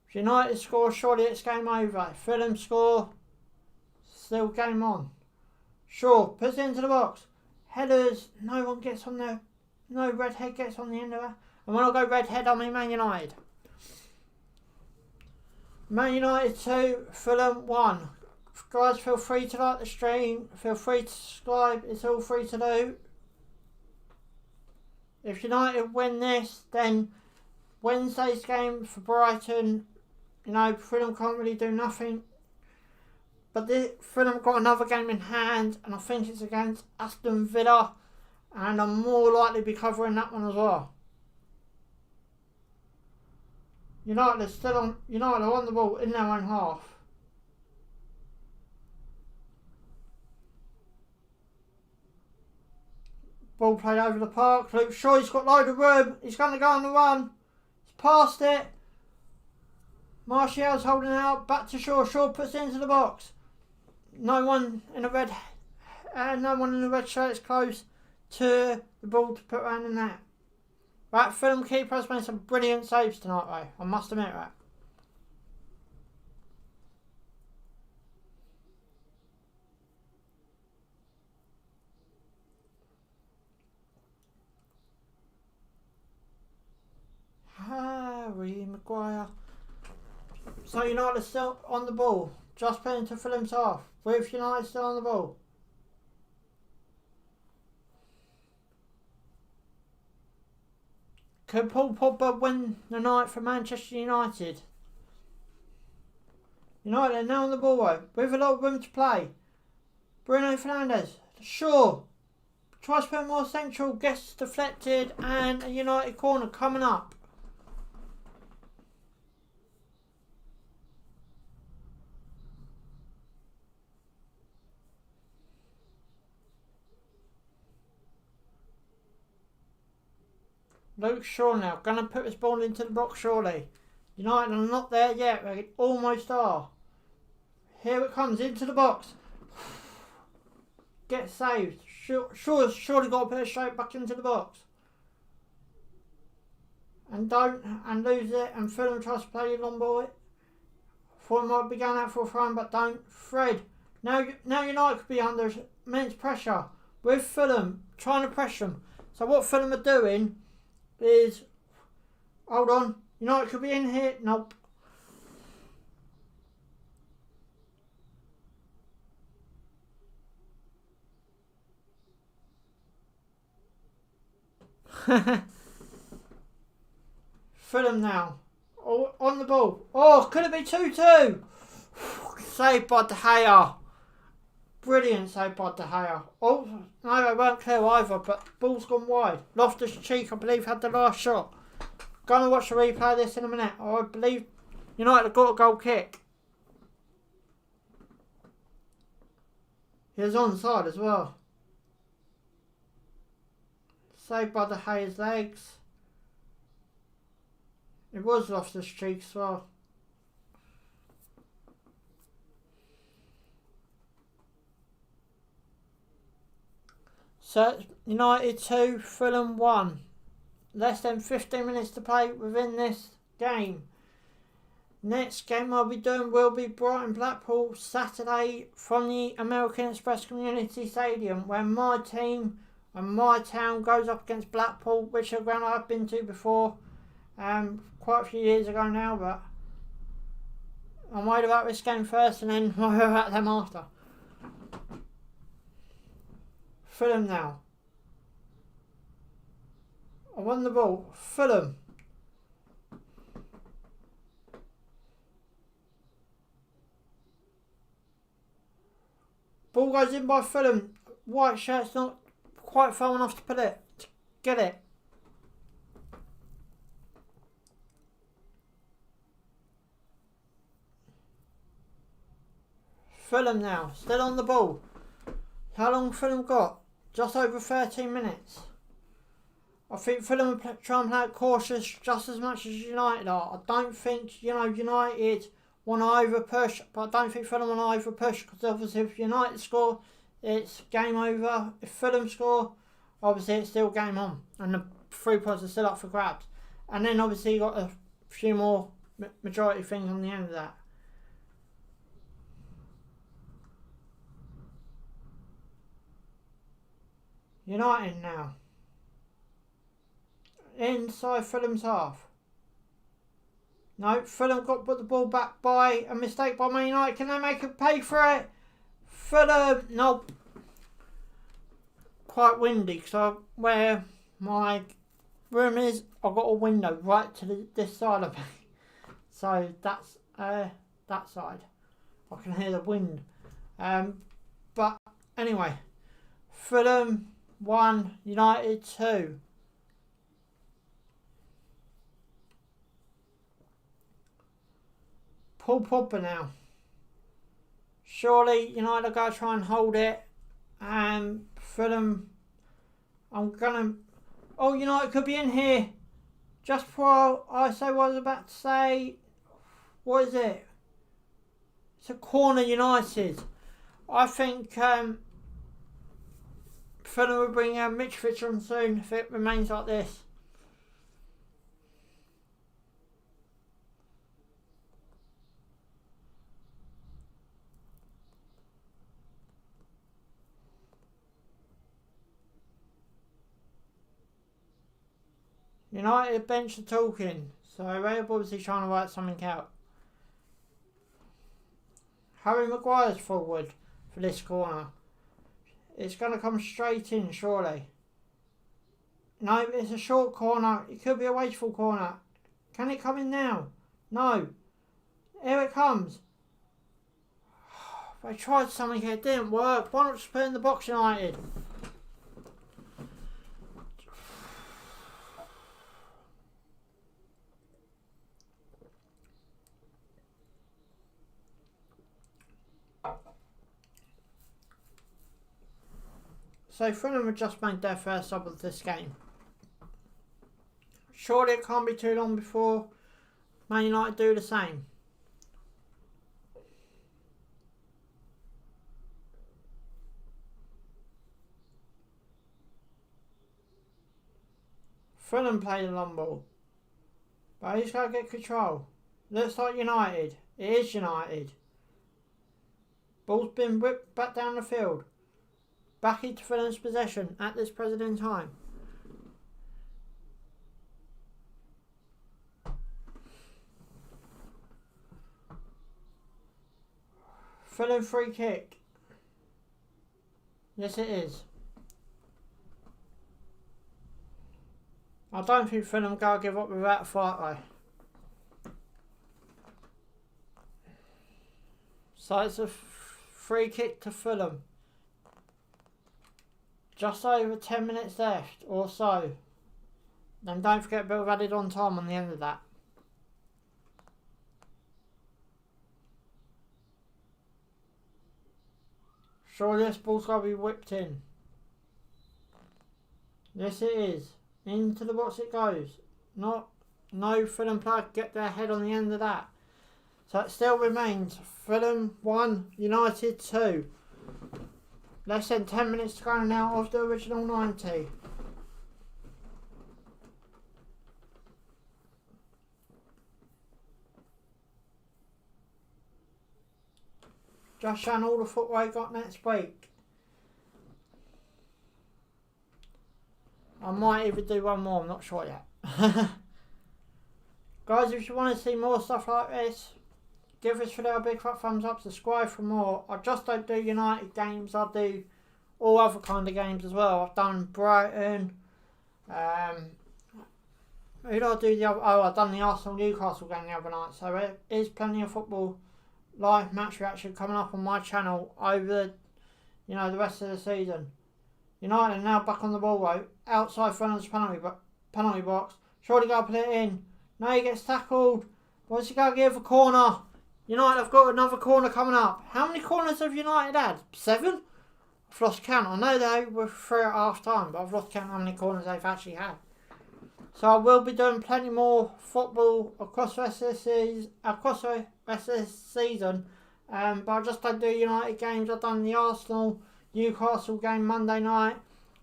If United score, surely it's game over. If Fulham score, still game on. Shaw puts it into the box. Headers, no one gets on there. No red head gets on the end of it. And when I go red head, I mean Man United. Man United 2, Fulham 1. Guys, feel free to like the stream. Feel free to subscribe. It's all free to do. If United win this, then Wednesday's game for Brighton, Fulham can't really do nothing. But Fulham got another game in hand, and I think it's against Aston Villa. And I'm more likely to be covering that one as well. United are on the ball in their own half. Ball played over the park. Luke Shaw's got load of room. He's going to go on the run. He's past it. Martial's holding out. Back to Shaw. Shaw puts it into the box. No one in the red shirt is close to the ball to put around in that. Right, Fulham keeper has made some brilliant saves tonight though. I must admit that. Harry Maguire. So United are still on the ball. Just playing to Fulham's half. With United still on the ball. Could Paul Pogba win the night for Manchester United? United are now on the ball though, with a lot of room to play. Bruno Fernandes, Shaw, tries to put more central, gets deflected, and a United corner coming up. Luke Shaw now, going to put this ball into the box surely. United are not there yet, they almost are. Here it comes, into the box. Gets saved. Shaw's surely got to put it straight back into the box. And lose it, and Fulham tries to play long ball. Thought might be going out for a throw, but don't. Fred. Now United could be under immense pressure. With Fulham, trying to pressure them. So what Fulham are doing is, hold on, United could be in here. Nope. Fulham now. Oh, on the ball. Oh, could it be 2-2? Saved by De Gea. Brilliant save by De Gea. Oh, no, they weren't clear either, but ball's gone wide. Loftus-Cheek, I believe, had the last shot. Gonna watch the replay of this in a minute. I believe United have got a goal kick. He was onside as well. Saved by De Gea's legs. It was Loftus-Cheek as well. So, United 2, Fulham 1. Less than 15 minutes to play within this game. Next game I'll be doing will be Brighton-Blackpool Saturday from the American Express Community Stadium, where my team and my town goes up against Blackpool, which is a ground I've been to before quite a few years ago now, but I'm worried about this game first and then worry about them after. Fulham now. I won the ball. Fulham. Ball goes in by Fulham. White shirt's not quite far enough to put it. To get it. Fulham now. Still on the ball. How long Fulham got? Just over 13 minutes. I think Fulham are trying to play it cautious just as much as United are. I don't think, United want to over push, but I don't think Fulham want to over push, because obviously if United score, it's game over. If Fulham score, obviously it's still game on, and the 3 points are still up for grabs. And then obviously you got a few more majority things on the end of that. United now. Inside Fulham's half. No, Fulham got put the ball back by a mistake by Man United. Can they make it pay for it? Fulham, nope. Quite windy, because where my room is, I've got a window right to this side of me. So that's that side. I can hear the wind. But anyway, Fulham 1, United 2. Paul Pogba now. Surely United are going to try and hold it. And Fulham, I'm going to... Oh, United could be in here. Just before I say what I was about to say. What is it? It's a corner, United. I think Fulham will bring Mitrovic on soon if it remains like this. United bench are talking, so they're obviously trying to work something out. Harry Maguire's forward for this corner. It's going to come straight in, surely. No, it's a short corner. It could be a wasteful corner. Can it come in now? No. Here it comes. They tried something here, it didn't work. Why not just put it in the box, United? So Fulham have just made their first sub of this game. Surely it can't be too long before Man United do the same. Fulham played a long ball. But who's going to get control? Looks like United. It is United. Ball's been whipped back down the field. Back into Fulham's possession at this present time. Fulham free kick. Yes, it is. I don't think Fulham go give up without a fight though. So it's a free kick to Fulham. Just over 10 minutes left or so. Then don't forget a bit of added on time on the end of that. Surely this ball's got to be whipped in. Yes, it is. Into the box it goes. No Fulham player can get their head on the end of that. So it still remains Fulham 1, United 2. Less than 10 minutes to go now of the original 90. Just showing all the football I got next week. I might even do one more, I'm not sure yet. Guys, if you want to see more stuff like this, give this video a big fat thumbs up, subscribe for more. I just don't do United games, I do all other kind of games as well. I've done Brighton. Who did I do the other? Oh, I've done the Arsenal-Newcastle game the other night. So there is plenty of football live match reaction coming up on my channel over the rest of the season. United are now back on the ball though, outside Fulham's penalty box. Surely got to put it in. Now he gets tackled. What's he got to give a corner? United have got another corner coming up. How many corners have United had? 7? I've lost count. I know they were 3 at half time, but I've lost count how many corners they've actually had. So I will be doing plenty more football across the rest of this season. But I just don't do United games. I've done the Arsenal-Newcastle game Monday night.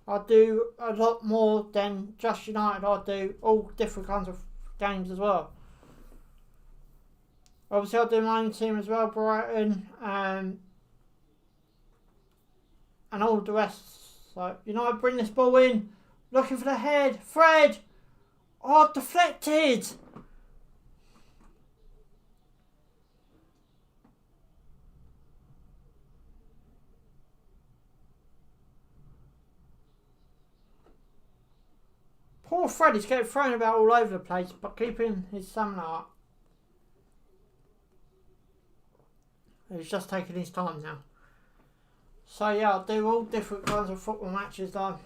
I do a lot more than just United. I do all different kinds of games as well. Obviously I do my own team as well, Brighton, and all the rest. So United bring this ball in, looking for the head. Fred! Oh, deflected! Poor Fred, he's getting thrown about all over the place, but keeping his stamina up. He's just taking his time now. So yeah, I'll do all different kinds of football matches though.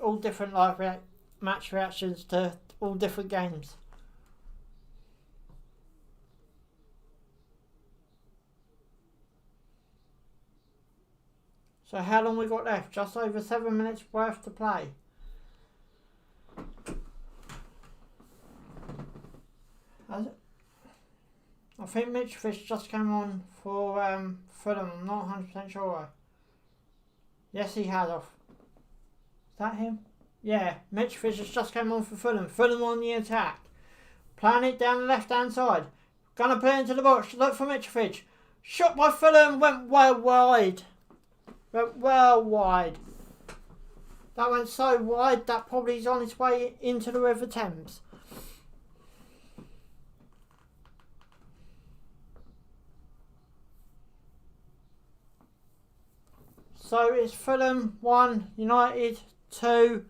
All different live match reactions to all different games. So how long we got left? Just over 7 minutes worth to play. I think Mitrovic just came on for Fulham. I'm not 100% sure. Yes, he has off. Is that him? Yeah, Mitrovic has just came on for Fulham. Fulham on the attack. Playing it down the left-hand side. Gonna play into the box. Look for Mitrovic. Shot by Fulham. Went well wide. Went well wide. That went so wide that probably is on its way into the River Thames. So it's Fulham 1, United 2.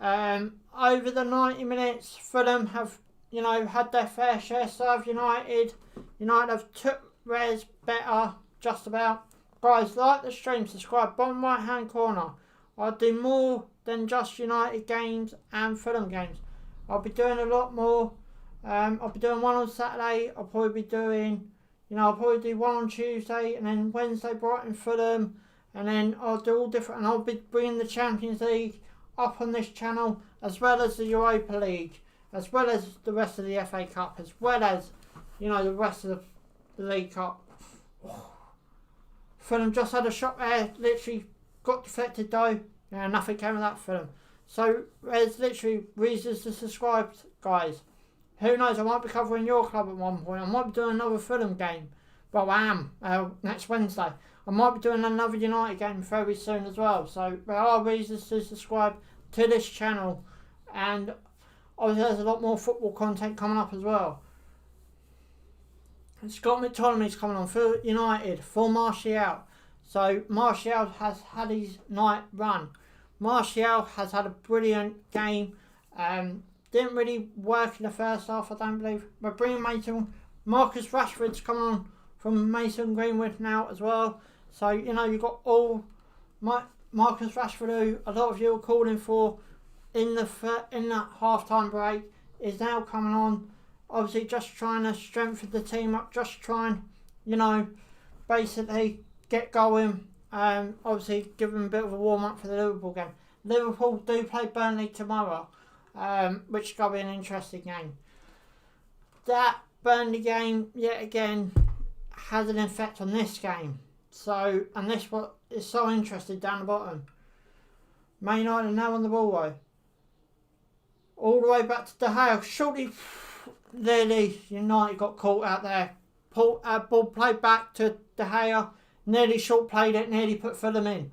Over the 90 minutes, Fulham have, had their fair share. Serve United. United have took res better, just about. Guys, like the stream, subscribe, bottom right hand corner. I'll do more than just United games and Fulham games. I'll be doing a lot more. I'll be doing one on Saturday. I'll probably be doing, I'll probably do one on Tuesday, and then Wednesday Brighton Fulham. And then I'll do all different, and I'll be bringing the Champions League up on this channel, as well as the Europa League, as well as the rest of the FA Cup, as well as, the rest of the League Cup. Fulham just had a shot there, literally got deflected though, and nothing came of that for them. So there's literally reasons to subscribe, guys. Who knows, I might be covering your club at one point. I might be doing another Fulham game. Well, I am, next Wednesday. I might be doing another United game very soon as well. So there are reasons to subscribe to this channel. And obviously there's a lot more football content coming up as well. Scott McTominay's coming on for United for Martial. So Martial has had his night run. Martial has had a brilliant game. Didn't really work in the first half, I don't believe. We're bringing Marcus Rashford's coming on from Mason Greenwood now as well. So, you've got all Marcus Rashford, who a lot of you are calling for in that half-time break, is now coming on. Obviously, just trying to strengthen the team up, just trying, basically get going. Obviously, give them a bit of a warm-up for the Liverpool game. Liverpool do play Burnley tomorrow, which is going to be an interesting game. That Burnley game, yet again, has an effect on this game. So, and this what is so interesting down the bottom. Man United are now on the ball though. All the way back to De Gea. Shortly, nearly United got caught out there. Ball played back to De Gea. Nearly short played it, nearly put Fulham in.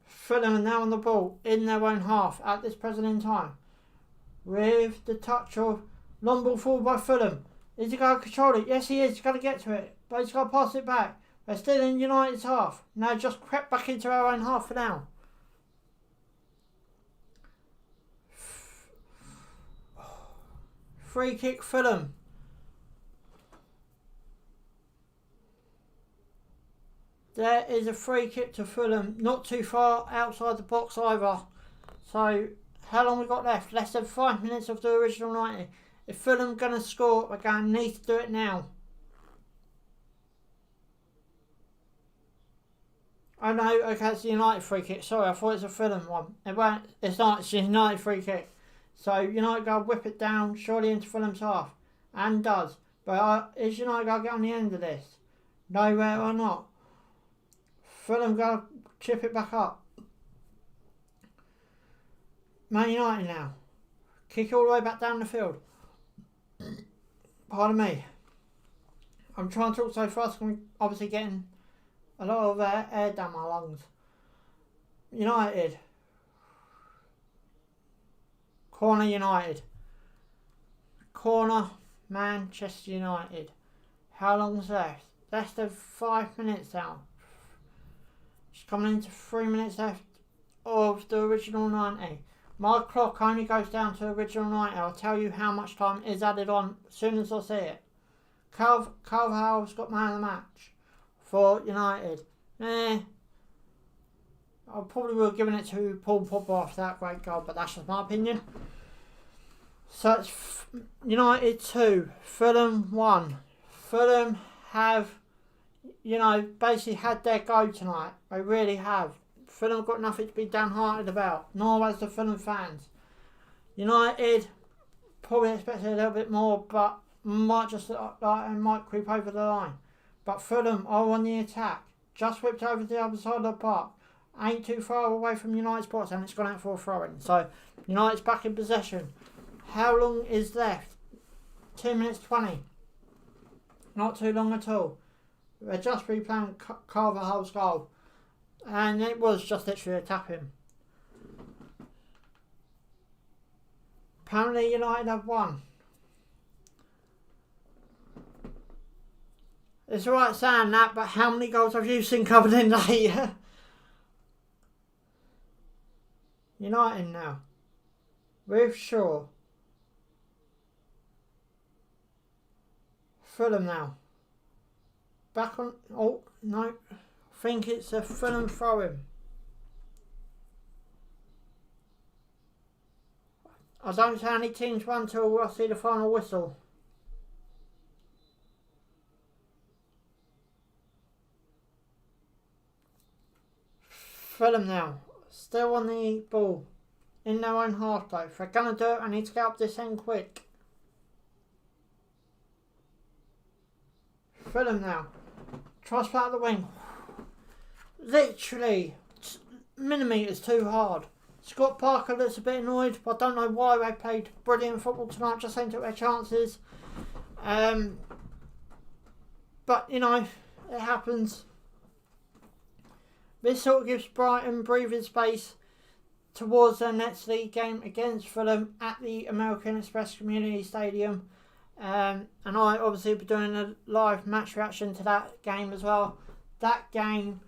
Fulham are now on the ball in their own half at this present in time. With the touch of long ball forward by Fulham. Is he going to control it? Yes, he is. He's got to get to it. But he's got to pass it back. They're still in United's half. Now just crept back into our own half for now. Free kick Fulham. There is a free kick to Fulham. Not too far outside the box either. So, how long we got left? Less than 5 minutes of the original 90. If Fulham are going to score, we're going to need to do it now. Oh no, okay, it's a United free kick. Sorry, I thought it was a Fulham one. It's not, it's a United free kick. So United go whip it down, surely into Fulham's half. And does. But is United going to get on the end of this? Nowhere or not. Fulham go to chip it back up. Man United now. Kick all the way back down the field. Pardon me. I'm trying to talk so fast, I'm obviously getting a lot of air down my lungs. United. Corner United. Corner Manchester United. How long's left? Less than 5 minutes now. Just coming into 3 minutes left of the original 90. My clock only goes down to the original 90. I'll tell you how much time is added on as soon as I see it. Carvalho's got man of the match for United. I probably would have given it to Paul Pogba after that great goal, but that's just my opinion. So it's United 2, Fulham 1. Fulham have, basically had their go tonight. They really have. Fulham have got nothing to be downhearted about, nor has the Fulham fans. United probably expected a little bit more, but might just might creep over the line. But Fulham are on the attack. Just whipped over to the other side of the park. Ain't too far away from United's box, and it's gone out for a throw-in. So United's back in possession. How long is left? 2 minutes 20. Not too long at all. They're just replaying Carvalho's goal. And it was just literally a tap-in. Apparently United have won. It's alright saying that, but how many goals have you seen covered in later? United now. With Shaw. Fulham now. Back on... Oh, no. I think it's a Fulham throw-in. I don't see any teams won till I see the final whistle. Fulham now. Still on the ball. In their own half though. If they're going to do it, I need to get up this end quick. Fulham now. Tries to play out the wing. Literally millimetres too hard. Scott Parker looks a bit annoyed, but I don't know why. They played brilliant football tonight, just ain't took their chances. But it happens. This sort of gives Brighton breathing space towards their next league game against Fulham at the American Express Community Stadium. and I obviously be doing a live match reaction to that game as well. That game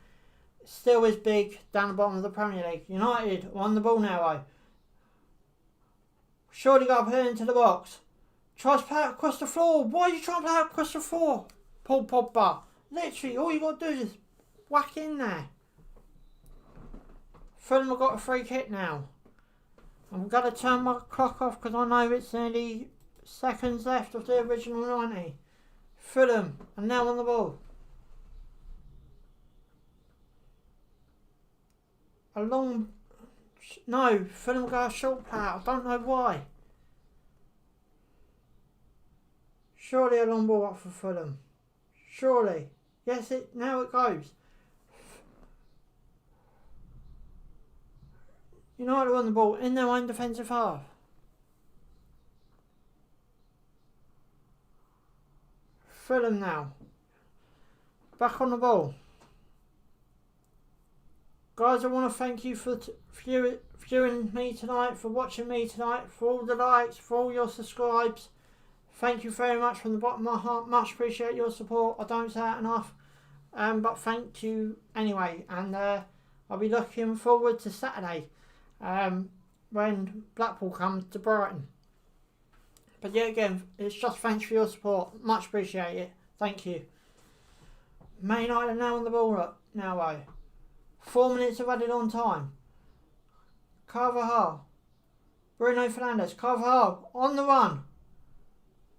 still is big down the bottom of the Premier League. United on the ball now. Surely got to put it into the box. Tries to play it across the floor. Why are you trying to play it across the floor? Paul Pogba. Literally, all you got to do is whack in there. Fulham have got a free kick now. I'm going to turn my clock off because I know it's nearly seconds left of the original 90. Fulham are now on the ball. No, Fulham got a short play. I don't know why. Surely a long ball up for Fulham. Surely. Yes, now it goes. United on the ball in their own defensive half. Fulham now. Back on the ball. Guys, I want to thank you for viewing me tonight, for watching me tonight, for all the likes, for all your subscribes. Thank you very much from the bottom of my heart. Much appreciate your support. I don't say that enough. But thank you anyway. And I'll be looking forward to Saturday when Blackpool comes to Brighton. But yeah, again, it's just thanks for your support. Much appreciate it. Thank you. Man United are now on the ball now. 4 minutes of added on time. Carvajal. Bruno Fernandes. Carvajal on the run.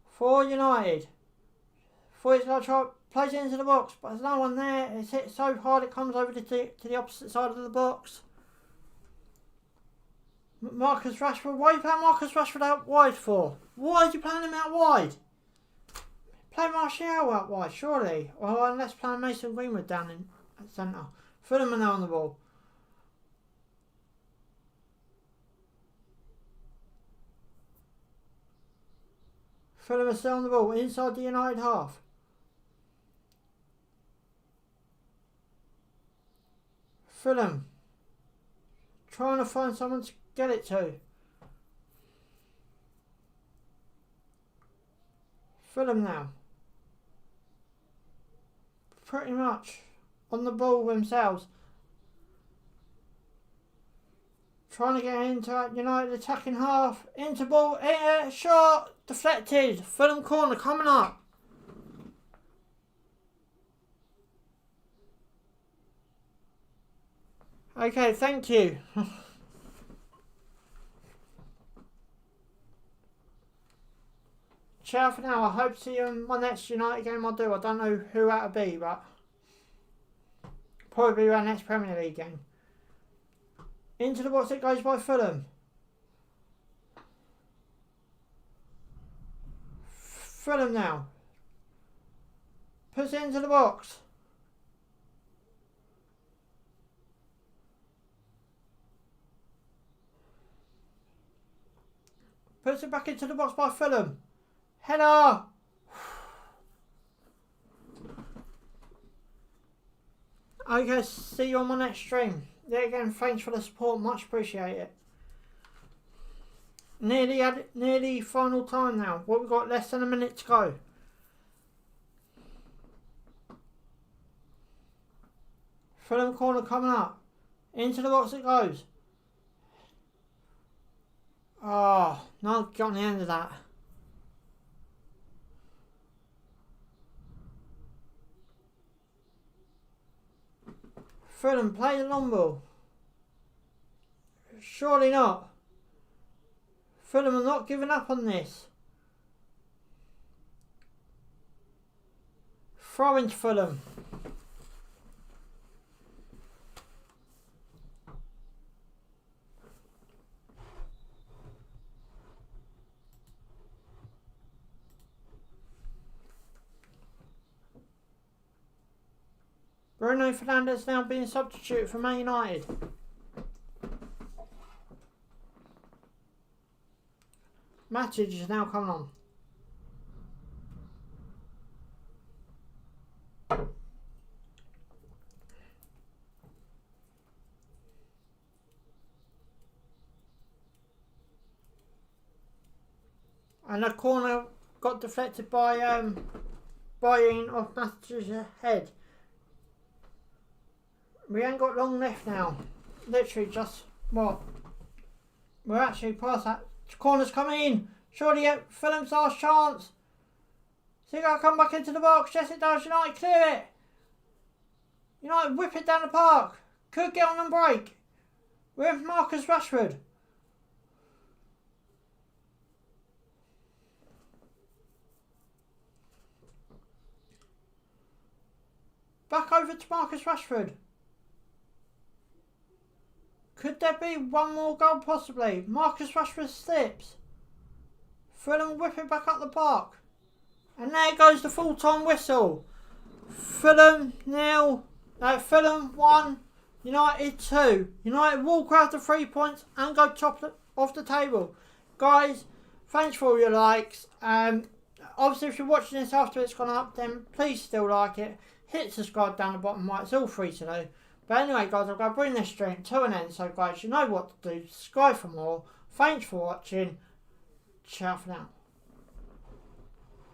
For United. For it's going to try plays it into the box, but there's no one there. It's hit so hard it comes over to the opposite side of the box. Marcus Rashford. Why are you playing Marcus Rashford out wide for? Why are you playing him out wide? Play Martial out wide, surely. Or unless playing Mason Greenwood down in centre. Fulham are now on the ball. Fulham are still on the ball inside the United half. Fulham trying to find someone to get it to. Fulham now pretty much on the ball themselves, trying to get into United attacking half, into ball, shot, deflected, Fulham corner coming up. Okay, thank you. Ciao for now. I hope to see you in my next United game I do. I don't know who that'll be, but probably our next Premier League game. Into the box it goes by Fulham. Fulham now. Puts it into the box. Puts it back into the box by Fulham. Header! Okay, see you on my next stream. Yeah, again, thanks for the support. Much appreciate it. Nearly final time now. What we've got less than a minute to go. Fulham corner coming up. Into the box it goes. Oh, not got on the end of that. Fulham play the long ball. Surely not. Fulham are not giving up on this. Throw into Fulham. Bruno Fernandes now being substituted for Man United. Matic is now coming on. And a corner got deflected by Ian off Matthew's head. We ain't got long left now. Literally just what? We're actually past that. Corner's coming in. Surely Fulham's last chance. So you got to come back into the box. Yes, it does. United clear it. United whip it down the park. Could get on and break. We're with Marcus Rashford. Back over to Marcus Rashford. Could there be one more goal possibly? Marcus Rashford slips. Fulham whip it back up the park. And there goes the full-time whistle. Fulham 1, United 2. United walk out to 3 points and go top of the table. Guys, thanks for all your likes. Obviously, if you're watching this after it's gone up, then please still like it. Hit subscribe down the bottom right. It's all free to do. But anyway, guys, I'm going to bring this stream to an end. So, guys, you know what to do. Subscribe for more. Thanks for watching. Ciao for now.